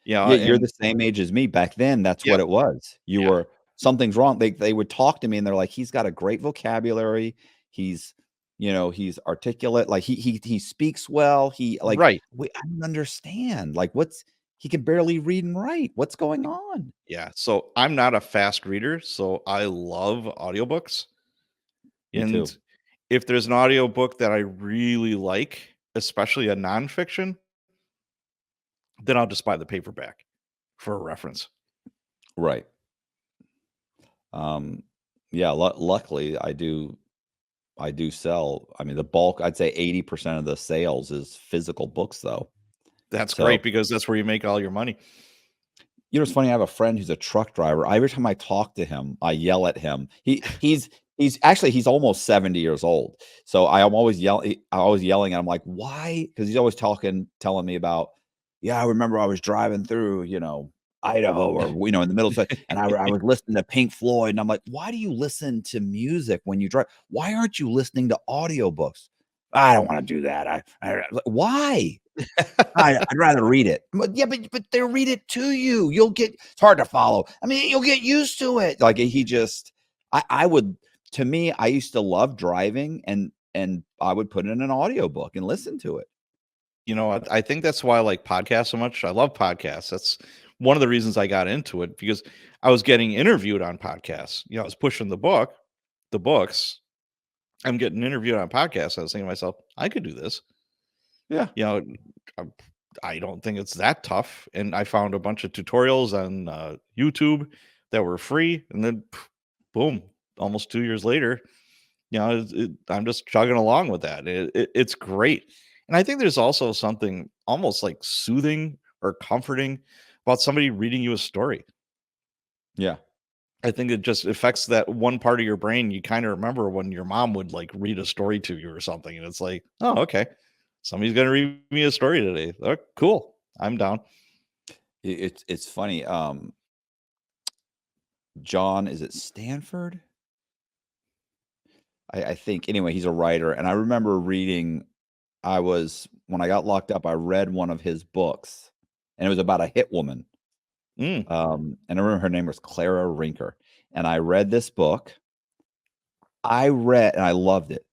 Yeah, you're And the same age as me. Back then, that's yeah, what it was. You yeah, were something's wrong. They would talk to me and they're like, "He's got a great vocabulary. He's, he's articulate. Like he speaks well. right. I don't understand. Like he can barely read and write. What's going on?" Yeah. So I'm not a fast reader. So I love audiobooks. Me And too. if there's an audiobook that I really like, especially a nonfiction, then I'll just buy the paperback for a reference. Right. Um, yeah, luckily I do sell. I mean, the bulk, I'd say 80% of the sales is physical books though. That's great So, because that's where you make all your money. it's funny, I have a friend who's a truck driver. Every time I talk to him, I yell at him. He's almost 70 years old. So I'm always yelling at him like, "Why?" Because he's always telling me about, "Yeah, I remember I was driving through, Idaho or, in the middle of, and I was listening to Pink Floyd." And I'm like, "Why do you listen to music when you drive? Why aren't you listening to audiobooks?" "I don't want to do that. Why?" I'd rather read it. But yeah, but they read it to you. It's hard to follow. I mean, you'll get used to it. Like I would, to me, I used to love driving, and I would put in an audiobook and listen to it. I think that's why I like podcasts so much. I love podcasts. That's one of the reasons I got into it because I was getting interviewed on podcasts. I was pushing the books, I'm getting interviewed on a podcast. I was thinking to myself, I could do this. Yeah. You know, I I don't think it's that tough. And I found a bunch of tutorials on YouTube that were free. And then, boom, almost 2 years later, I'm just chugging along with that. It's great. And I think there's also something almost like soothing or comforting about somebody reading you a story. Yeah. I think it just affects that one part of your brain you kind of remember when your mom would like read a story to you or something. And it's like, oh, okay. Somebody's going to read me a story today. Oh, cool. I'm down. It's funny. John, is it Stanford? I think anyway, he's a writer, and I remember reading. When I got locked up, I read one of his books, and it was about a hit woman. Mm, And I remember her name was Clara Rinker, and I read this book. I read and I loved it,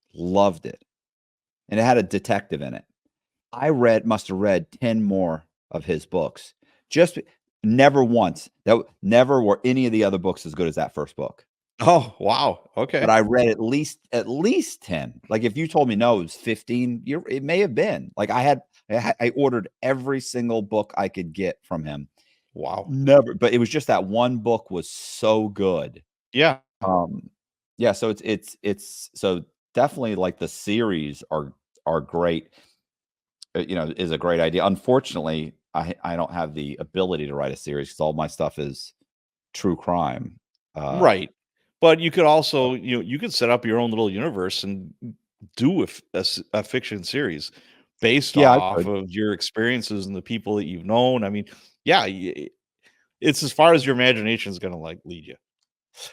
and it had a detective in it. Must have read 10 more of his books. Just never once. Never were any of the other books as good as that first book. oh, wow. But Okay. I read at least 10. Like if you told me no, it was 15, it may have been. Like I ordered every single book I could get from him. Wow. Never, but it was just that one book was so good. Yeah. Um, yeah, so it's so definitely like the series are great. Is a great idea. Unfortunately, I don't have the ability to write a series because all my stuff is true crime. Right. But you could also, you could set up your own little universe and do a fiction series based Yeah, I off could. of your experiences and the people that you've known. I mean, yeah, it's as far as your imagination is going to like lead you.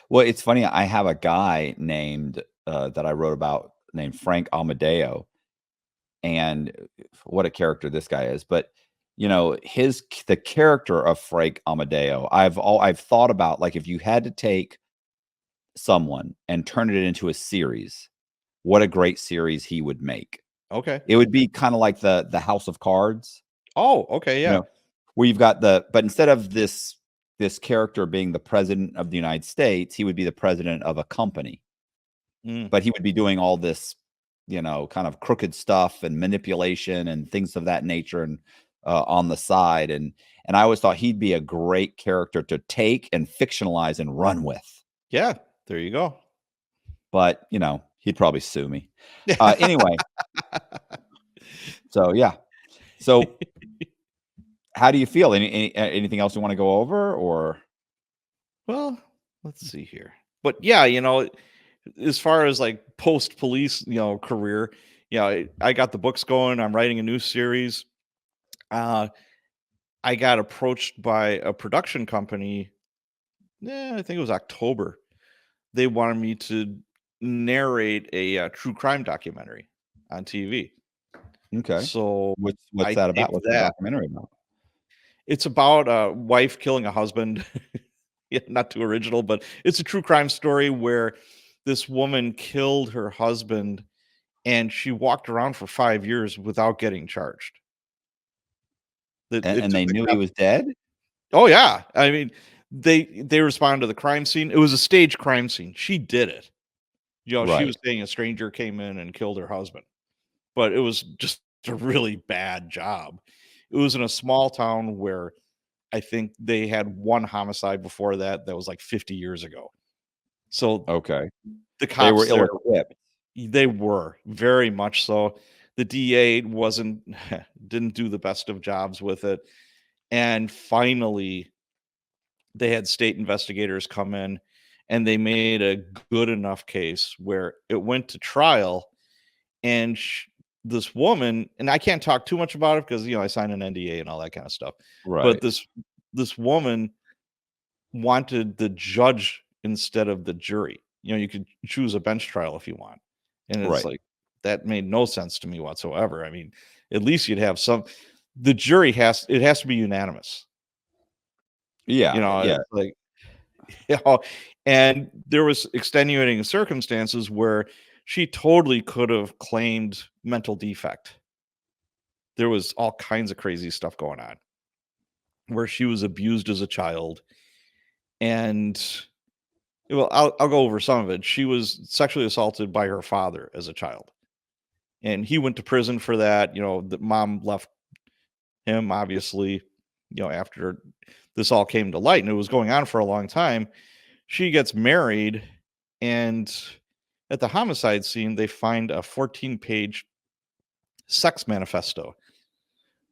Well, it's funny. I have a guy named that I wrote about named Frank Amadeo, and what a character this guy is. But the character of Frank Amadeo, I've thought about, like, if you had to take someone and turn it into a series, what a great series he would make. Okay. It would be kind of like the House of Cards, Oh, okay. you Yeah. know, where you've got but instead of this character being the president of the United States, he would be the president of a company. Mm, But he would be doing all this, kind of crooked stuff and manipulation and things of that nature, and on the side. And I always thought he'd be a great character to take and fictionalize and run with. yeah. There you go. But, he'd probably sue me. Anyway, so yeah. So how do you feel? Anything else you want to go over, or? Well, let's see here. But yeah, as far as like post police, career, I got the books going. I'm writing a new series. Uh, I got approached by a production company. I think it was October. They wanted me to narrate a true crime documentary on TV. Okay. So What's I that about? taped What's the that. documentary about? It's about a wife killing a husband. Yeah, not too original, but it's a true crime story where this woman killed her husband and she walked around for 5 years without getting charged. It And took they the knew he cop. was dead? Oh, yeah. I mean, they responded to the crime scene. It was a staged crime scene. She did it. She was Right. saying a stranger came in and killed her husband, but it was just a really bad job. It was in a small town where I think they had one homicide before that was like 50 years ago. So Okay. the They were cops there, ill-equipped. they were very much so. The DA wasn't didn't do the best of jobs with it. And finally, they had state investigators come in and they made a good enough case where it went to trial. And this woman, and I can't talk too much about it because I signed an NDA and all that kind of stuff. But Right. this woman wanted the judge instead of the jury. You could choose a bench trial if you want. And it's Right. like that made no sense to me whatsoever. I mean, at least you'd have some the jury has to be unanimous. Yeah, yeah. It's like you know, and there was extenuating circumstances where she totally could have claimed mental defect. There was all kinds of crazy stuff going on where she was abused as a child and Well, I'll go over some of it. She was sexually assaulted by her father as a child, and he went to prison for that. The mom left him, obviously, after this all came to light, and it was going on for a long time. She gets married, and at the homicide scene, they find a 14-page sex manifesto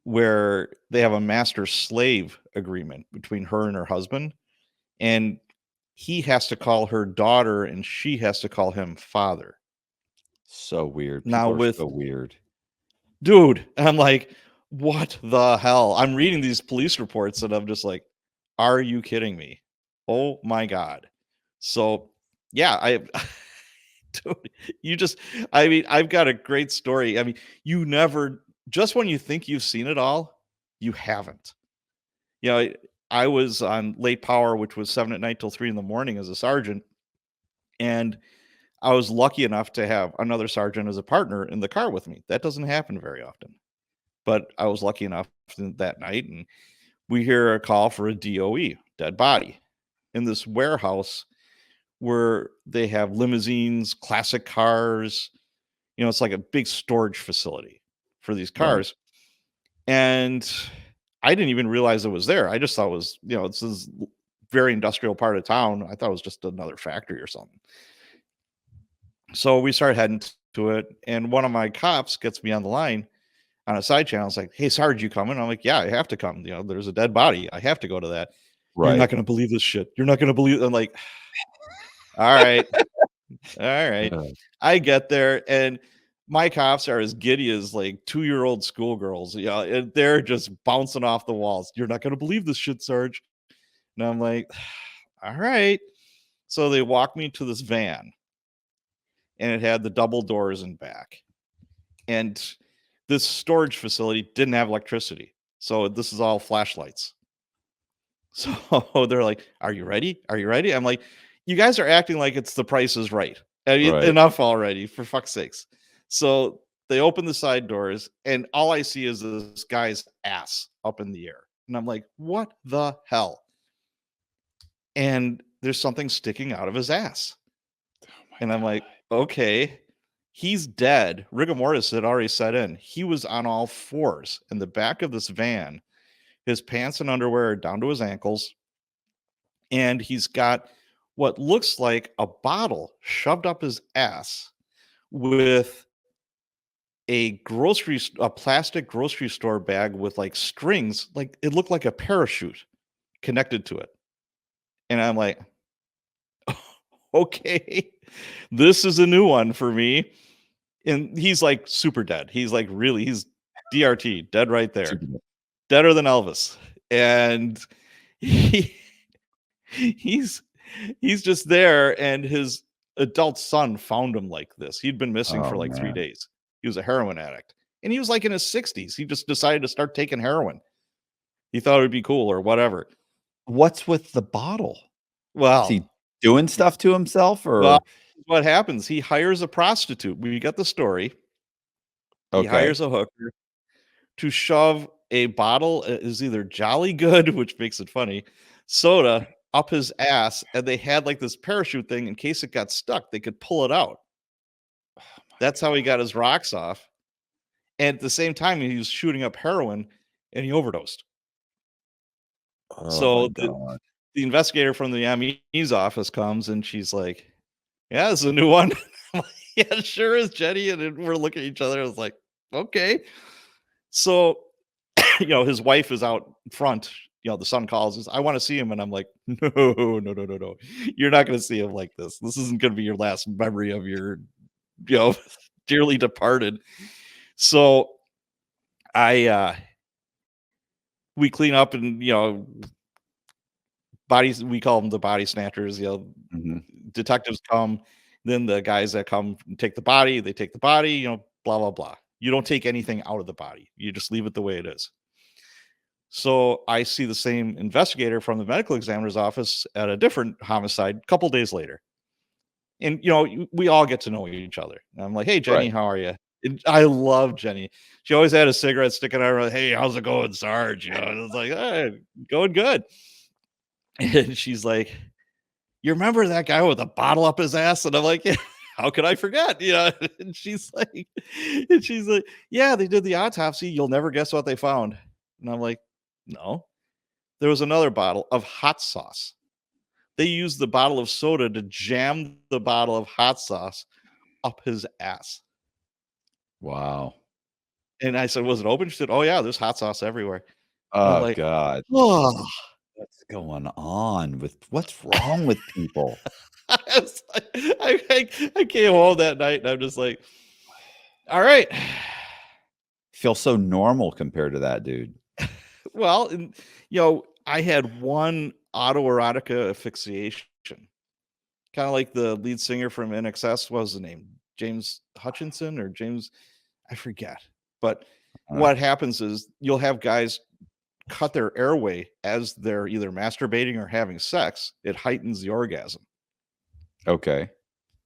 where they have a master slave agreement between her and her husband, and he has to call her daughter and she has to call him father. So weird. Now People are with so weird. dude, I'm like, what the hell? I'm reading these police reports and I'm just like, are you kidding me? Oh my god. So yeah, dude, I mean, I've got a great story. I mean, you never, just when you think you've seen it all, you haven't. You know, I was on late power, which was 7 at night till 3 in the morning as a sergeant, and I was lucky enough to have another sergeant as a partner in the car with me. That doesn't happen very often, but I was lucky enough that night, and we hear a call for a DOE, dead body, in this warehouse where they have limousines, classic cars. It's like a big storage facility for these Right. cars. And I didn't even realize it was there. I just thought it was, it's this very industrial part of town. I thought it was just another factory or something. So we started heading to it, and one of my cops gets me on the line on a side channel. It's like, "Hey, Sarge, you coming?" I'm like, "Yeah, I have to come. There's a dead body. I have to go to that." "You're not Right. gonna believe this shit. You're not gonna believe." I'm like, "All right, all right." Uh, I get there, and my cops are as giddy as like 2-year-old schoolgirls. And they're just bouncing off the walls. "You're not gonna believe this shit, Sarge." And I'm like, "All right." So they walk me to this van, and it had the double doors in back. And this storage facility didn't have electricity. So this is all flashlights. So they're like, "Are you ready? Are you ready?" I'm like, "You guys are acting like it's The Price is Right. I mean, right. enough already, for fuck's sakes." So they open the side doors, and all I see is this guy's ass up in the air. And I'm like, "What the hell?" And there's something sticking out of his ass. Oh my And I'm god. like, "Okay." He's dead. Rigor mortis had already set in. He was on all fours in the back of this van. His pants and underwear are down to his ankles, and he's got what looks like a bottle shoved up his ass with a plastic grocery store bag with like strings, like it looked like a parachute connected to it. And I'm like, okay, this is a new one for me. And he's like super dead. He's DRT, dead right there, Super- deader than Elvis. And he, he's he's just there, and his adult son found him like this. He'd been missing Oh for like 3 man. days. He was a heroin addict, and he was like in his 60s. He just decided to start taking heroin. He thought it would be cool or whatever. What's with the bottle? Is Well, he doing stuff to himself well, or what happens? He hires a prostitute. We got the story. He okay. hires a hooker to shove a bottle, is either Jolly Good, which makes it funny, soda up his ass, and they had like this parachute thing in case it got stuck, they could pull it out. Oh my That's how he got god. his rocks off. And at the same time, he was shooting up heroin, and he overdosed. Oh my So god. the investigator from the ME's office comes, and she's like, "Yeah, this is a new one." I'm like, "Yeah, it sure is, Jenny." And then we're looking at each other. I was like, "Okay." So, his wife is out front. The son calls us, "I want to see him." And I'm like, "No, no, no, no, no. You're not going to see him like this. This isn't going to be your last memory of your, you know, dearly departed." So we clean up, and bodies, we call them the body snatchers. Mhm. Detectives come, then the guys that come and take the body, they take the body, blah blah blah. You don't take anything out of the body, you just leave it the way it is. So I see the same investigator from the medical examiner's office at a different homicide a couple days later, and we all get to know each other. And I'm like, "Hey, Jenny, Right. how are you?" And I love Jenny. She always had a cigarette sticking out her. "Hey, how's it going, Sarge?" And it's like, "Hey, going good." And she's like, you remember that guy with a bottle up his ass? And I'm like, yeah, how could I forget? And she's like, yeah, they did the autopsy. You'll never guess what they found. And I'm like, no, there was another bottle of hot sauce. They used the bottle of soda to jam the bottle of hot sauce up his ass. Wow. And I said, was it open? She said, oh yeah, there's hot sauce everywhere. And I'm Oh like, God. oh. What's wrong with people? I came home that night and I'm just like, all right. Feel so normal compared to that dude. Well, and, I had one autoerotica asphyxiation, kind of like the lead singer from NXS. What was the name? James Hutchinson or James? I forget. But what happens is you'll have guys cut their airway as they're either masturbating or having sex. It heightens the orgasm. Okay.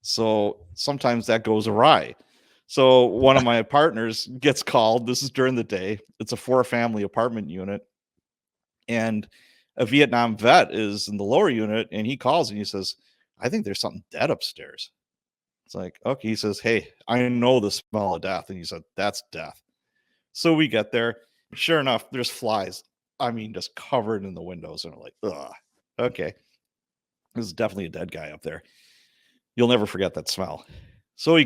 So sometimes that goes awry. So one of my partners gets called. This is during the day. It's a 4-family apartment unit. And a Vietnam vet is in the lower unit. And he calls and he says, I think there's something dead upstairs. It's like, okay. He says, hey, I know the smell of death. And he said, that's death. So we get there. Sure enough, there's flies. I mean, just covered in the windows. And we're like, ugh, okay. This is definitely a dead guy up there. You'll never forget that smell. So we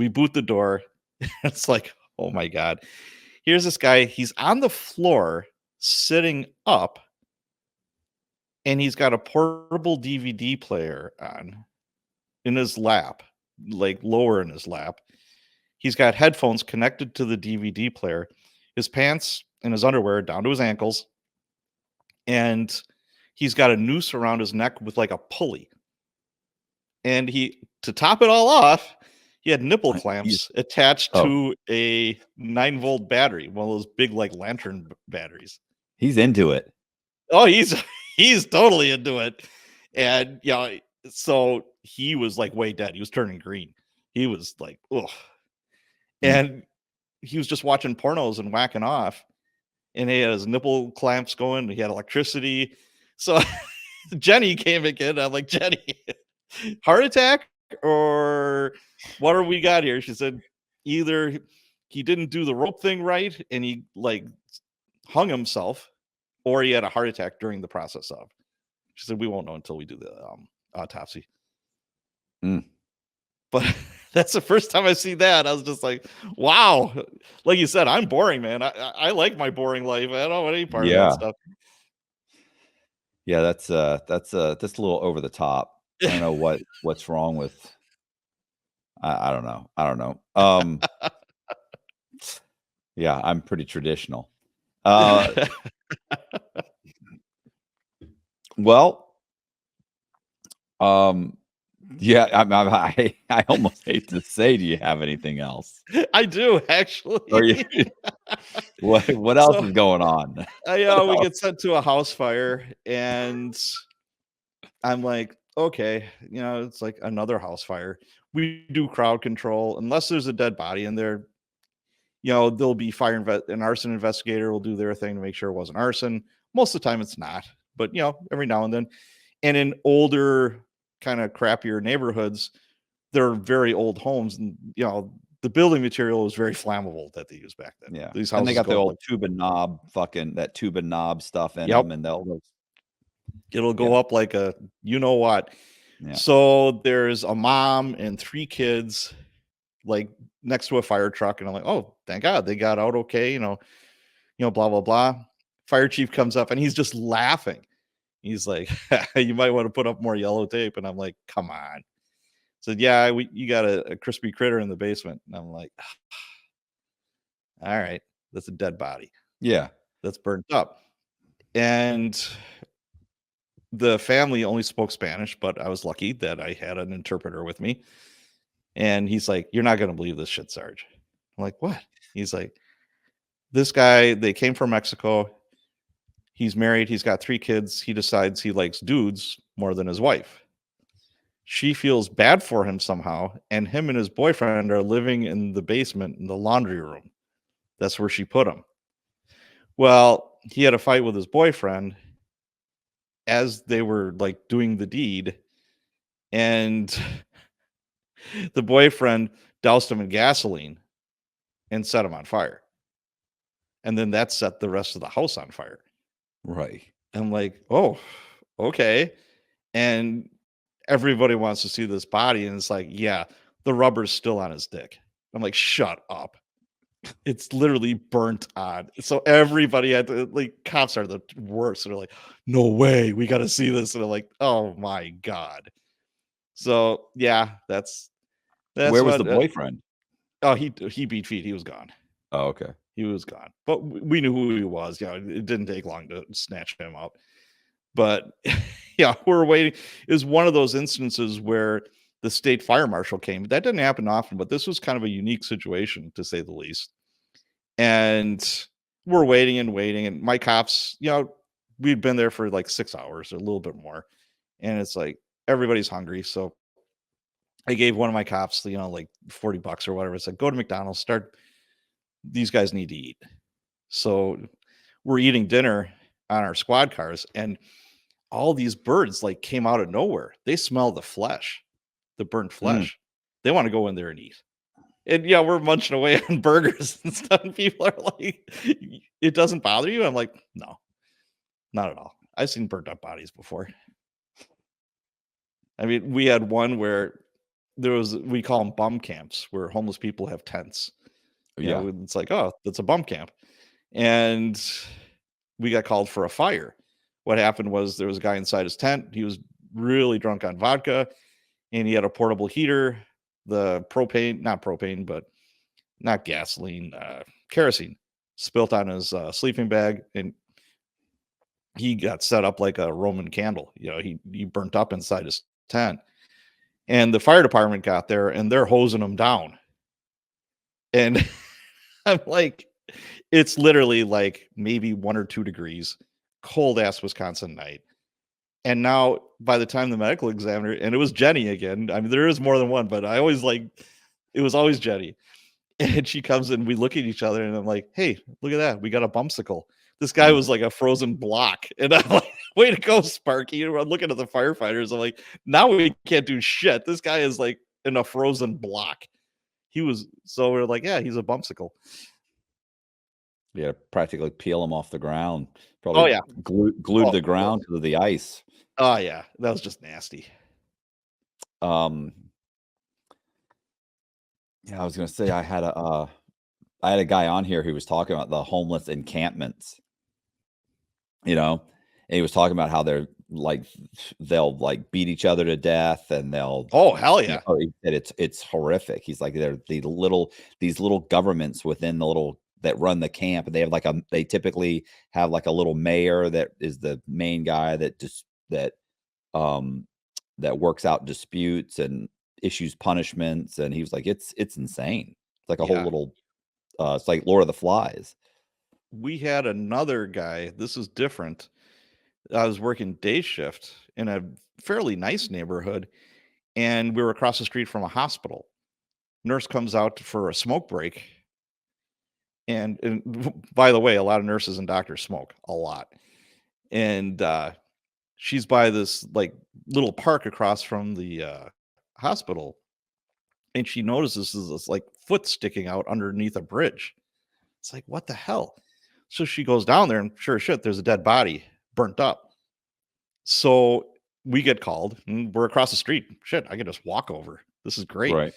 boot the door. It's like, oh my God. Here's this guy. He's on the floor sitting up and he's got a portable DVD player on in his lap, like lower in his lap. He's got headphones connected to the DVD player, his pants and his underwear down to his ankles. And he's got a noose around his neck with like a pulley. And to top it all off, he had nipple clamps attached to a 9-volt battery, one of those big like lantern batteries. He's into it. Oh, he's totally into it. And so he was like way dead. He was turning green. He was like, ugh. And he was just watching pornos and whacking off. And he had his nipple clamps going. He had electricity. So Jenny came again. I'm like, Jenny, heart attack or what are we got here? She said, either he didn't do the rope thing right and he like hung himself, or he had a heart attack during the process of. She said, we won't know until we do the autopsy. But that's the first time I see that. I was just like, wow. Like you said, I'm boring, man. I like my boring life. I don't want any part of that stuff. Yeah, that's a little over the top. I don't know what's wrong with. I don't know. I don't know. Yeah, I'm pretty traditional. Well, yeah, I almost hate to say, do you have anything else? I do actually. What else is going on? We get sent to a house fire, and I'm like, okay, it's like another house fire. We do crowd control unless there's a dead body in there. There'll be an arson investigator will do their thing to make sure it wasn't arson. Most of the time it's not, but every now and then. And in older kind of crappier neighborhoods, they're very old homes, and the building material is very flammable that they use back then. Yeah, These and they houses got the go up old tube and knob, that tube and knob stuff in Yep. them, and it'll go up like a what. Yeah. So there's a mom and 3 kids like next to a fire truck, and I'm like, oh, thank God they got out okay. Blah blah blah. Fire chief comes up and he's just laughing. He's like, you might want to put up more yellow tape. And I'm like, come on. Said, yeah, you got a crispy critter in the basement. And I'm like, all right, that's a dead body. Yeah, that's burnt up. And the family only spoke Spanish, but I was lucky that I had an interpreter with me. And he's like, you're not going to believe this shit, Sarge. I'm like, what? He's like, this guy, they came from Mexico. He's married. He's got 3 kids. He decides he likes dudes more than his wife. She feels bad for him somehow. And him and his boyfriend are living in the basement in the laundry room. That's where she put him. Well, he had a fight with his boyfriend as they were like doing the deed. and the boyfriend doused him in gasoline and set him on fire. And then that set the rest of the house on fire. Right. I'm like, oh, okay. And everybody wants to see this body, and it's like, yeah, the rubber's still on his dick. I'm like, shut up. It's literally burnt on. So everybody had to, like, cops are the worst. They're like, no way, we got to see this. And I'm like, oh my God. So yeah, that's Where was the what. boyfriend? Oh, he beat feet. He was gone. Oh, okay. He was gone. But we knew who he was. Yeah, it didn't take long to snatch him up. But yeah, we're waiting. It was one of those instances where the state fire marshal came. That didn't happen often, but this was kind of a unique situation, to say the least. And we're waiting and waiting. And my cops, we'd been there for like 6 hours or a little bit more. And it's like everybody's hungry. So I gave one of my cops, like $40 or whatever. It's like, go to McDonald's, these guys need to eat. So we're eating dinner on our squad cars, and all these birds like came out of nowhere. They smell the flesh, the burnt flesh. They want to go in there and eat. And yeah, we're munching away on burgers and stuff. And people are like, it doesn't bother you? I'm like, no, not at all. I've seen burnt up bodies before. I mean, we had one where we call them bum camps, where homeless people have tents. Yeah. It's like, oh, that's a bum camp. And we got called for a fire. What happened was there was a guy inside his tent. He was really drunk on vodka, and he had a portable heater, the not gasoline, kerosene spilt on his sleeping bag, and he got set up like a Roman candle. He burnt up inside his tent, and the fire department got there, and they're hosing him down. And I'm like, it's literally like maybe 1 or 2 degrees, cold ass Wisconsin night. And now by the time the medical examiner, and it was Jenny again. I mean, there is more than one, but it was always Jenny. And she comes in, we look at each other, and I'm like, hey, look at that. We got a bumsicle. This guy was like a frozen block. And I'm like, way to go, Sparky. I'm looking at the firefighters. I'm like, now we can't do shit. This guy is like in a frozen block. So we're like, yeah, he's a bumsicle. Yeah, practically peel him off the ground. Oh, Probably yeah. glued to the ground to the ice. Oh, yeah. That was just nasty. Yeah, I was gonna say I had a guy on here who was talking about the homeless encampments. And he was talking about how they'll like beat each other to death, and they'll Oh, hell yeah. he said it's horrific. He's like, they're these little governments within that run the camp, and they typically have like a little mayor that is the main guy that works out disputes and issues punishments. And he was like, it's insane. It's like a whole little it's like Lord of the Flies. We had another guy. This is different. I was working day shift in a fairly nice neighborhood, and we were across the street from a hospital. Nurse comes out for a smoke break. And by the way, a lot of nurses and doctors smoke a lot. And she's by this like little park across from the hospital, and she notices this like foot sticking out underneath a bridge. It's like, what the hell? So she goes down there, and sure as shit, there's a dead body burnt up. So we get called, and we're across the street. Shit, I can just walk over. This is great. Right.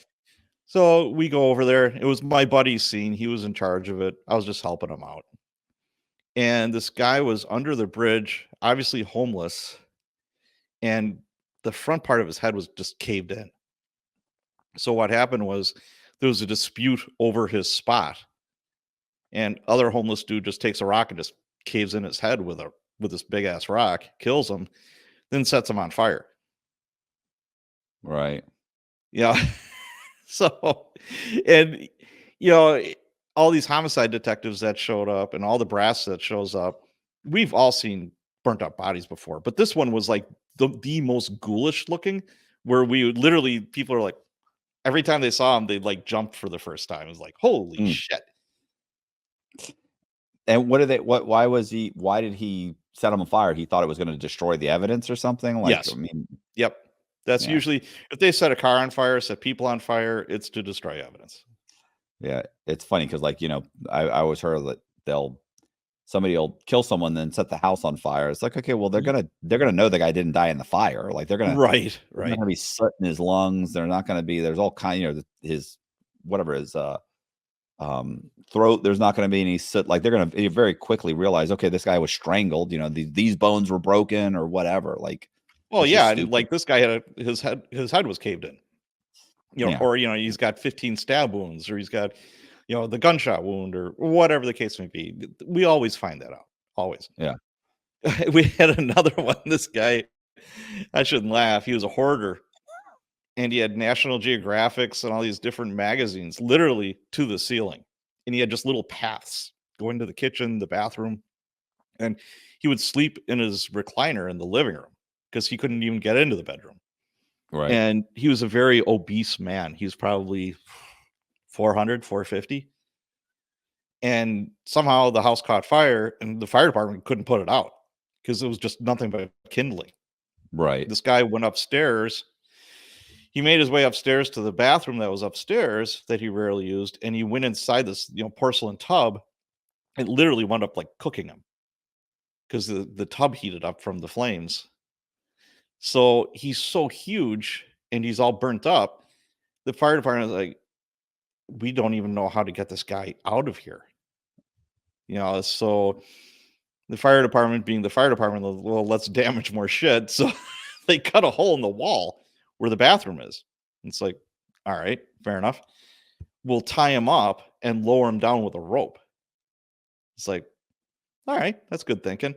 So we go over there. It was my buddy's scene. He was in charge of it. I was just helping him out. And this guy was under the bridge, obviously homeless, and the front part of his head was just caved in. So what happened was there was a dispute over his spot, and other homeless dude just takes a rock and just caves in his head with this big ass rock, kills him, then sets him on fire. Right. Yeah. So, and all these homicide detectives that showed up, and all the brass that shows up, we've all seen burnt up bodies before, but this one was like the most ghoulish looking, where we would literally, people are like, every time they saw him, they'd like jump for the first time. It was like, holy shit. And why did he set him on fire? He thought it was going to destroy the evidence or something? Yes. I mean, Yep. That's Yeah. usually if they set a car on fire, set people on fire, it's to destroy evidence. Yeah, it's funny because, like, I always heard that somebody will kill someone, then set the house on fire. It's like, okay, well, they're gonna know the guy didn't die in the fire. Like, Right, there's not right. gonna be soot in his lungs. They're not gonna be there's all kind, his whatever his throat. There's not gonna be any soot. Like, they're gonna very quickly realize, okay, this guy was strangled. These bones were broken or whatever. Like, Well, it's just yeah, and stupid. like this guy had his head was caved in. Yeah, Or he's got 15 stab wounds, or he's got, the gunshot wound, or whatever the case may be. We always find that out. Always. yeah, We had another one. This guy, I shouldn't laugh. He was a hoarder, and he had National Geographics and all these different magazines literally to the ceiling. And he had just little paths going to the kitchen, the bathroom, and he would sleep in his recliner in the living room because he couldn't even get into the bedroom. right, And he was a very obese man. He was probably 400, 450. And somehow the house caught fire and the fire department couldn't put it out because it was just nothing but kindling. right, This guy went upstairs. He made his way upstairs to the bathroom that was upstairs that he rarely used. And he went inside this, porcelain tub. It literally wound up like cooking him because the tub heated up from the flames. So he's so huge and he's all burnt up. The fire department is like, we don't even know how to get this guy out of here. So the fire department being the fire department, well, let's damage more shit. So they cut a hole in the wall where the bathroom is. It's like, all right, fair enough. We'll tie him up and lower him down with a rope. It's like, all right, that's good thinking.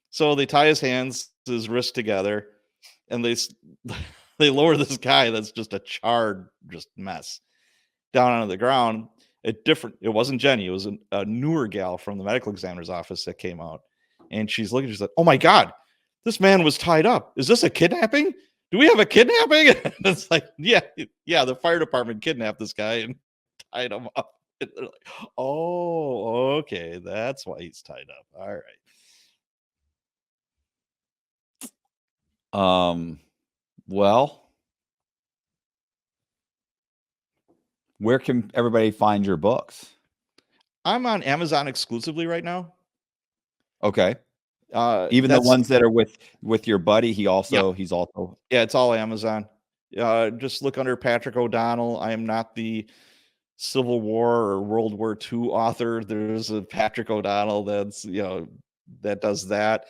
So they tie his hands, his wrists together, and they lower this guy that's just a charred just mess down onto the ground. It wasn't Jenny, it was a newer gal from the medical examiner's office that came out, and she's looking, she's like, oh my god, this man was tied up. Is this a kidnapping? Do we have a kidnapping? And it's like, yeah, the fire department kidnapped this guy and tied him up. And they're like, oh, okay, that's why he's tied up. All right. Well, where can everybody find your books? I'm on Amazon exclusively right now. Okay. Even the That's ones that are with your buddy, he's also yeah, it's all Amazon. Just look under Patrick O'Donnell. I am not the Civil War or World War II author. There's a Patrick O'Donnell that does that.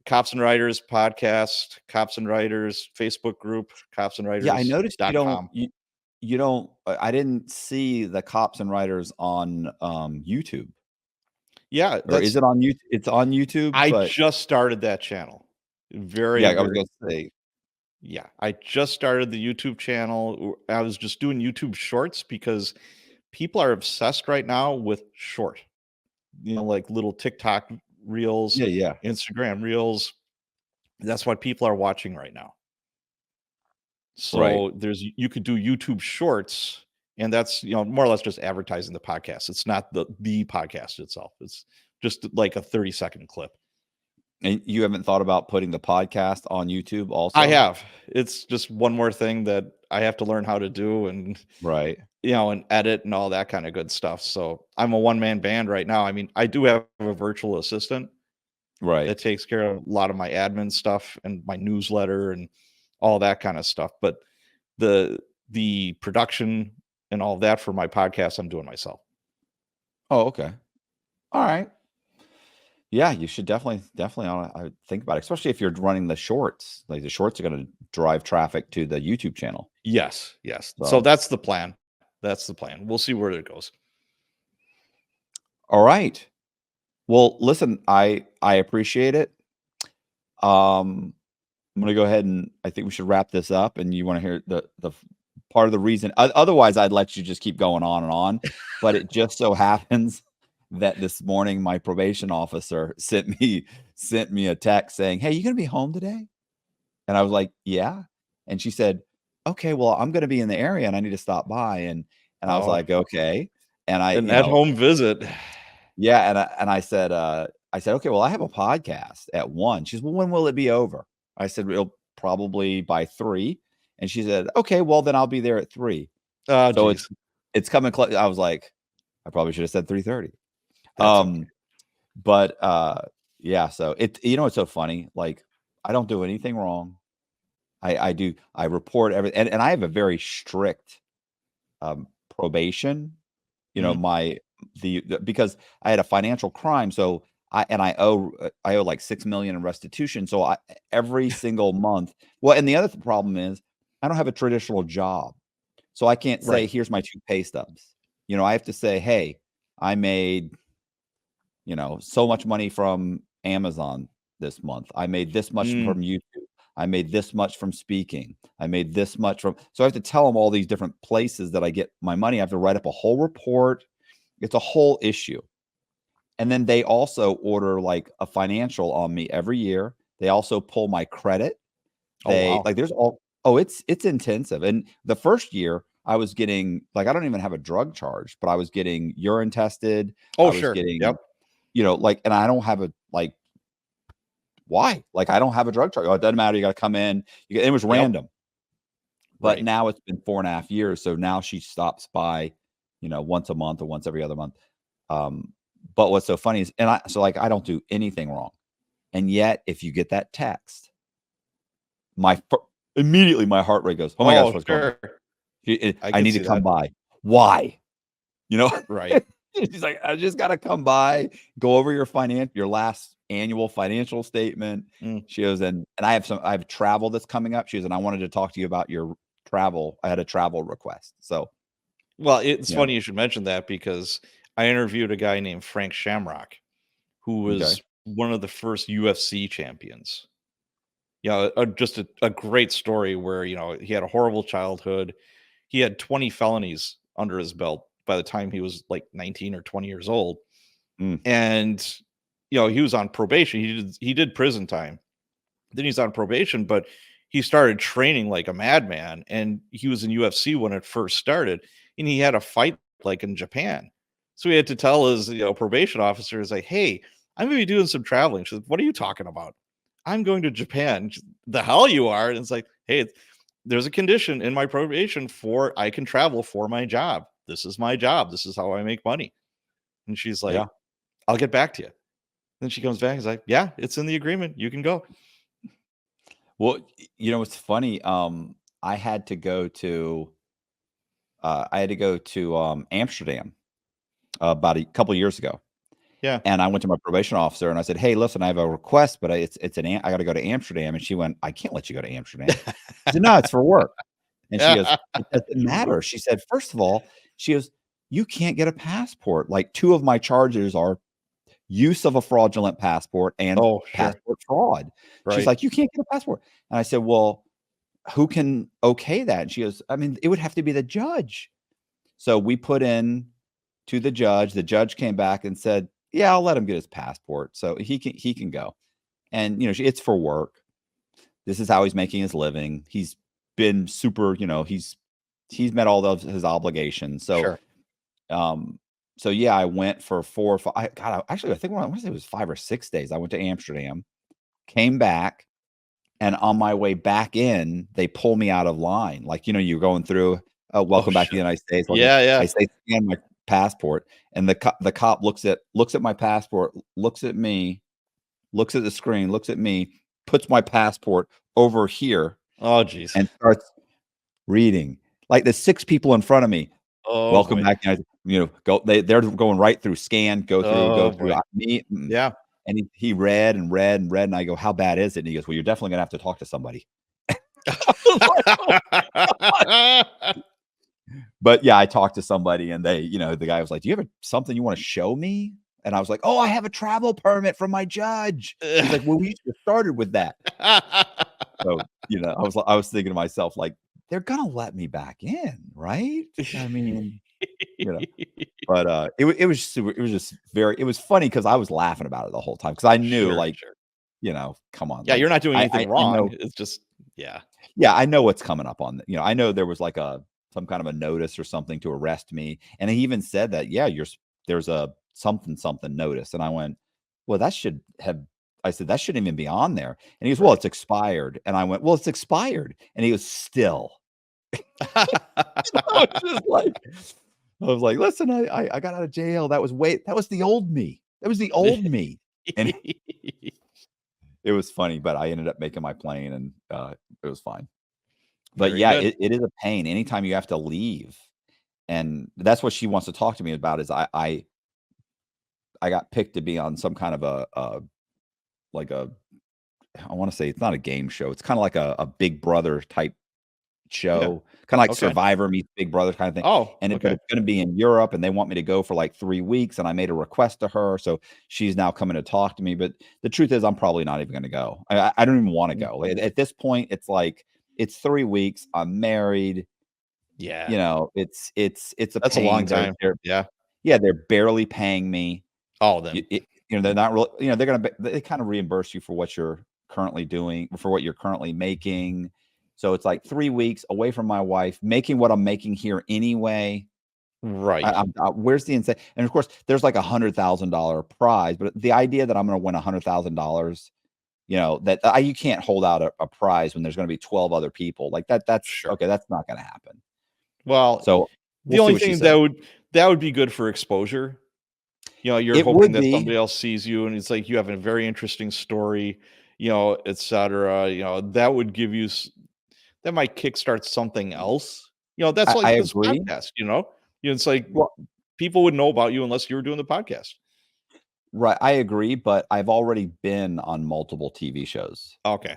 Cops and Writers podcast, Cops and Writers Facebook group, Cops and Writers. Yeah, I noticed .com. you don't I didn't see the Cops and Writers on YouTube. Yeah, Or is it on YouTube? It's on YouTube, I but just started that channel. I was gonna say. Yeah, I just started the YouTube channel. I was just doing YouTube shorts because people are obsessed right now with short, like little TikTok reels, Yeah. Instagram reels. That's what people are watching right now. Right. So you could do YouTube shorts, and that's more or less just advertising the podcast. It's not the podcast itself. It's just like a 30-second clip. And you haven't thought about putting the podcast on YouTube also? I have. It's just one more thing that I have to learn how to do, and Right. and edit and all that kind of good stuff. So I'm a one-man band right now. I mean, I do have a virtual assistant Right. that takes care of a lot of my admin stuff and my newsletter and all that kind of stuff. But the production and all of that for my podcast, I'm doing myself. Oh, okay. All right. Yeah, you should definitely I think about it, especially if you're running the shorts. Like, the shorts are going to drive traffic to the YouTube channel. Yes. So that's the plan. We'll see where it goes. All right. Well, listen, I appreciate it. I'm going to go ahead and I think we should wrap this up. And you want to hear the part of the reason? Otherwise, I'd let you just keep going on and on. But it just so happens that this morning my probation officer sent me a text saying, "Hey, you going to be home today?" And I was like, "Yeah." And she said, "Okay, well, I'm going to be in the area and I need to stop by." And I was like, "Okay." And an at-home visit. Yeah, and I said, "Okay, well, I have a podcast at 1." She says, "Well, when will it be over?" I said, "It'll probably by 3." And she said, okay, well, then I'll be there at 3. Oh, So geez. it's coming close. I was like, I probably should have said 3:30. That's okay. But yeah, so it's so funny. Like, I don't do anything wrong. I report everything, and I have a very strict probation. Mhm. Because I had a financial crime, so I owe like 6 million in restitution. So every single month. Well, and the other problem is I don't have a traditional job. So I can't say, Right. here's my 2 pay stubs. I have to say, hey, I made, so much money from Amazon this month. I made this much Mm, from YouTube. I made this much from speaking. I made this much from. So I have to tell them all these different places that I get my money. I have to write up a whole report. It's a whole issue. And then they also order like a financial on me every year. They also pull my credit. oh, wow. There's all. Oh, it's intensive. And the first year I was getting, like, I don't even have a drug charge, but I was getting urine tested. Oh, I was sure. getting, Yep. and I don't have why? Like, I don't have a drug charge. Oh, it doesn't matter. You got to come in. It was Yep. random. But Right. now it's been 4.5 years. So now she stops by, once a month or once every other month. But what's so funny is, I don't do anything wrong. And yet, if you get that text, immediately my heart rate goes, oh my gosh, Oh, what's going on? sure. I I could need to see come that. by. Why? You know? Right. She's like, I just got to come by, go over your last annual financial statement. Mm. She goes, and I have travel that's coming up. She goes, and I wanted to talk to you about your travel. I had a travel request. So, Well, it's yeah. funny you should mention that because I interviewed a guy named Frank Shamrock, who Okay. was one of the first UFC champions. Yeah, just a great story where, he had a horrible childhood. He had 20 felonies under his belt by the time he was like 19 or 20 years old. Mm, And, he was on probation. He did prison time. Then he's on probation, but he started training like a madman. And he was in UFC when it first started. And he had a fight like in Japan. So he had to tell his, probation officer, is like, hey, I'm gonna be doing some traveling. She's like, what are you talking about? I'm going to Japan. The hell you are. And it's like, hey, there's a condition in my probation for I can travel for my job. This is my job. This is how I make money. And she's yeah. like, I'll get back to you. Then she comes back and is like, yeah, it's in the agreement. You can go. Well, it's funny. I had to go to Amsterdam about a couple years ago. Yeah. And I went to my probation officer and I said, "Hey, listen, I have a request, but I got to go to Amsterdam." And she went, "I can't let you go to Amsterdam." I said, "No, it's for work." And she goes, "It doesn't matter." She said, "First of all," she goes, "you can't get a passport. Like, 2 of my charges are use of a fraudulent passport and Oh, sure. passport fraud." She's Right. like, "You can't get a passport." And I said, "Well, who can okay that?" And she goes, "I mean, it would have to be the judge." So we put in to the judge. The judge came back and said, "Yeah, I'll let him get his passport, so he can go." And it's for work. This is how he's making his living. He's been super. He's met all of his obligations. So, Sure. um, so yeah, I went for 4 or 5. Actually, I think I want to say it was 5 or 6 days. I went to Amsterdam, came back, and on my way back in, they pull me out of line. Like, you're going through, "Oh, Oh, welcome back to the sure. United States." Welcome. Yeah, yeah. I say, "Scan my passport." And the cop looks at my passport, looks at me, looks at the screen, looks at me, puts my passport over here Oh, geez. and starts reading. Like, the 6 people in front of me, Oh, "Welcome boy. back." Go they're going right through, scan, go Oh, through. boy. Me, Yeah. and he read and read and read, and I go, "How bad is it?" And he goes, "Well, you're definitely gonna have to talk to somebody." I was like, "Oh." But yeah, I talked to somebody and the guy was like, "Do you have something you want to show me?" And I was like, "Oh, I have a travel permit from my judge." He's like, "Well, we should have started with that." So, I was thinking to myself, like, they're gonna let me back in, right? I mean, you know, but it was super, it was just it was funny because I was laughing about it the whole time because I knew, Sure, like, sure. come on, Yeah, like, you're not doing I anything wrong. know. It's just yeah. Yeah, I know what's coming up on I know there was like some kind of a notice or something to arrest me, and he even said that, "Yeah, there's a something something notice," and I went, "Well, that should have I said, that shouldn't even be on there. And he goes, well, it's expired. And I went, well, it's expired. And he goes, still. I was like, listen, I got out of jail. That was the old me. That was the old me. And it was funny, but I ended up making my plane, and it was fine. But Very yeah, good. it is a pain anytime you have to leave. And that's what she wants to talk to me about is I got picked to be on some kind of a like a I want to say it's not a game show. It's kind of like a Big Brother type show, kind of like Okay. Survivor meets Big Brother kind of thing. Oh, And okay. it's going to be in Europe, and they want me to go for like 3 weeks. And I made a request to her, so she's now coming to talk to me. But the truth is, I'm probably not even going to go. I don't even want to go. At this point, it's like it's 3 weeks. I'm married. Yeah. You know, it's a That's a pain. long time. Yeah. They're barely paying me. Oh, then. They're not really. They kind of reimburse you for what you're currently doing, for what you're currently making. So it's like 3 weeks away from my wife, making what I'm making here anyway. Right. Where's the incentive? And of course, there's like $100,000 prize, but the idea that I'm going to win $100,000, that you can't hold out a prize when there's going to be 12 other people like that. That's Sure. okay. That's not going to happen. Well, So the only thing that would be good for exposure. You're hoping that somebody else sees you, and it's like you have a very interesting story, et cetera. That would give you that might kickstart something else. That's like I this agree. podcast. It's like people would know about you unless you were doing the podcast. Right. I agree, but I've already been on multiple TV shows. Okay.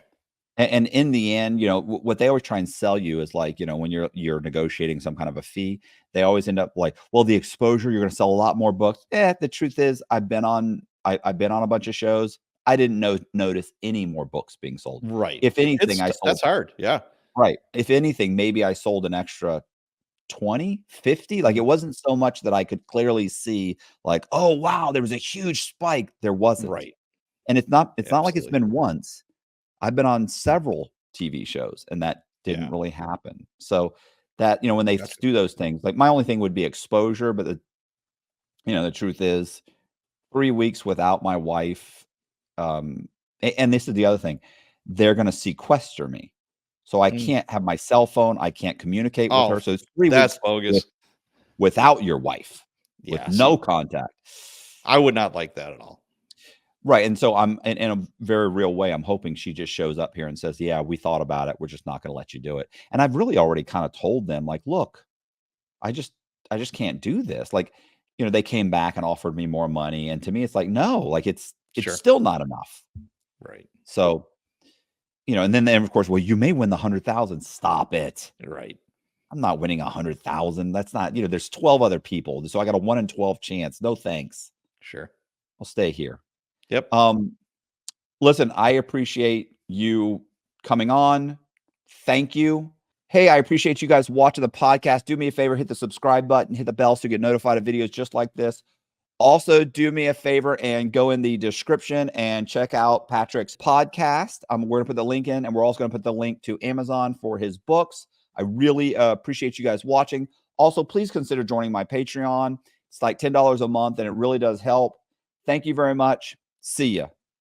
And in the end, what they always try and sell you is like, when you're negotiating some kind of a fee, they always end up like, well, the exposure, you're going to sell a lot more books. The truth is, I've been on a bunch of shows. I didn't notice any more books being sold. Right. If anything, I sold. That's hard. Yeah. Right. If anything, maybe I sold an extra 20, 50. Like it wasn't so much that I could clearly see like, oh, wow, there was a huge spike. There wasn't. Right. And it's not like it's been once. I've been on several TV shows, and that didn't really happen. So that, when they do those things, like my only thing would be exposure. But the truth is 3 weeks without my wife. And this is the other thing, they're going to sequester me. So I can't have my cell phone. I can't communicate with her. So it's 3 that's weeks bogus. without your wife, with no contact. I would not like that at all. Right. And so I'm in a very real way, I'm hoping she just shows up here and says, yeah, we thought about it. We're just not going to let you do it. And I've really already kind of told them like, look, I just can't do this. Like, they came back and offered me more money. And to me, it's like, no, like it's still not enough. Right. So, and then of course, well, you may win the 100,000. Stop it. Right. I'm not winning 100,000. That's not, there's 12 other people. So I got a 1 in 12 chance. No, thanks. Sure. I'll stay here. Yep. Listen, I appreciate you coming on. Thank you. Hey, I appreciate you guys watching the podcast. Do me a favor, hit the subscribe button, hit the bell so you get notified of videos just like this. Also, do me a favor and go in the description and check out Patrick's podcast. We're going to put the link in, and we're also going to put the link to Amazon for his books. I really appreciate you guys watching. Also, please consider joining my Patreon. It's like $10 a month, and it really does help. Thank you very much. See ya.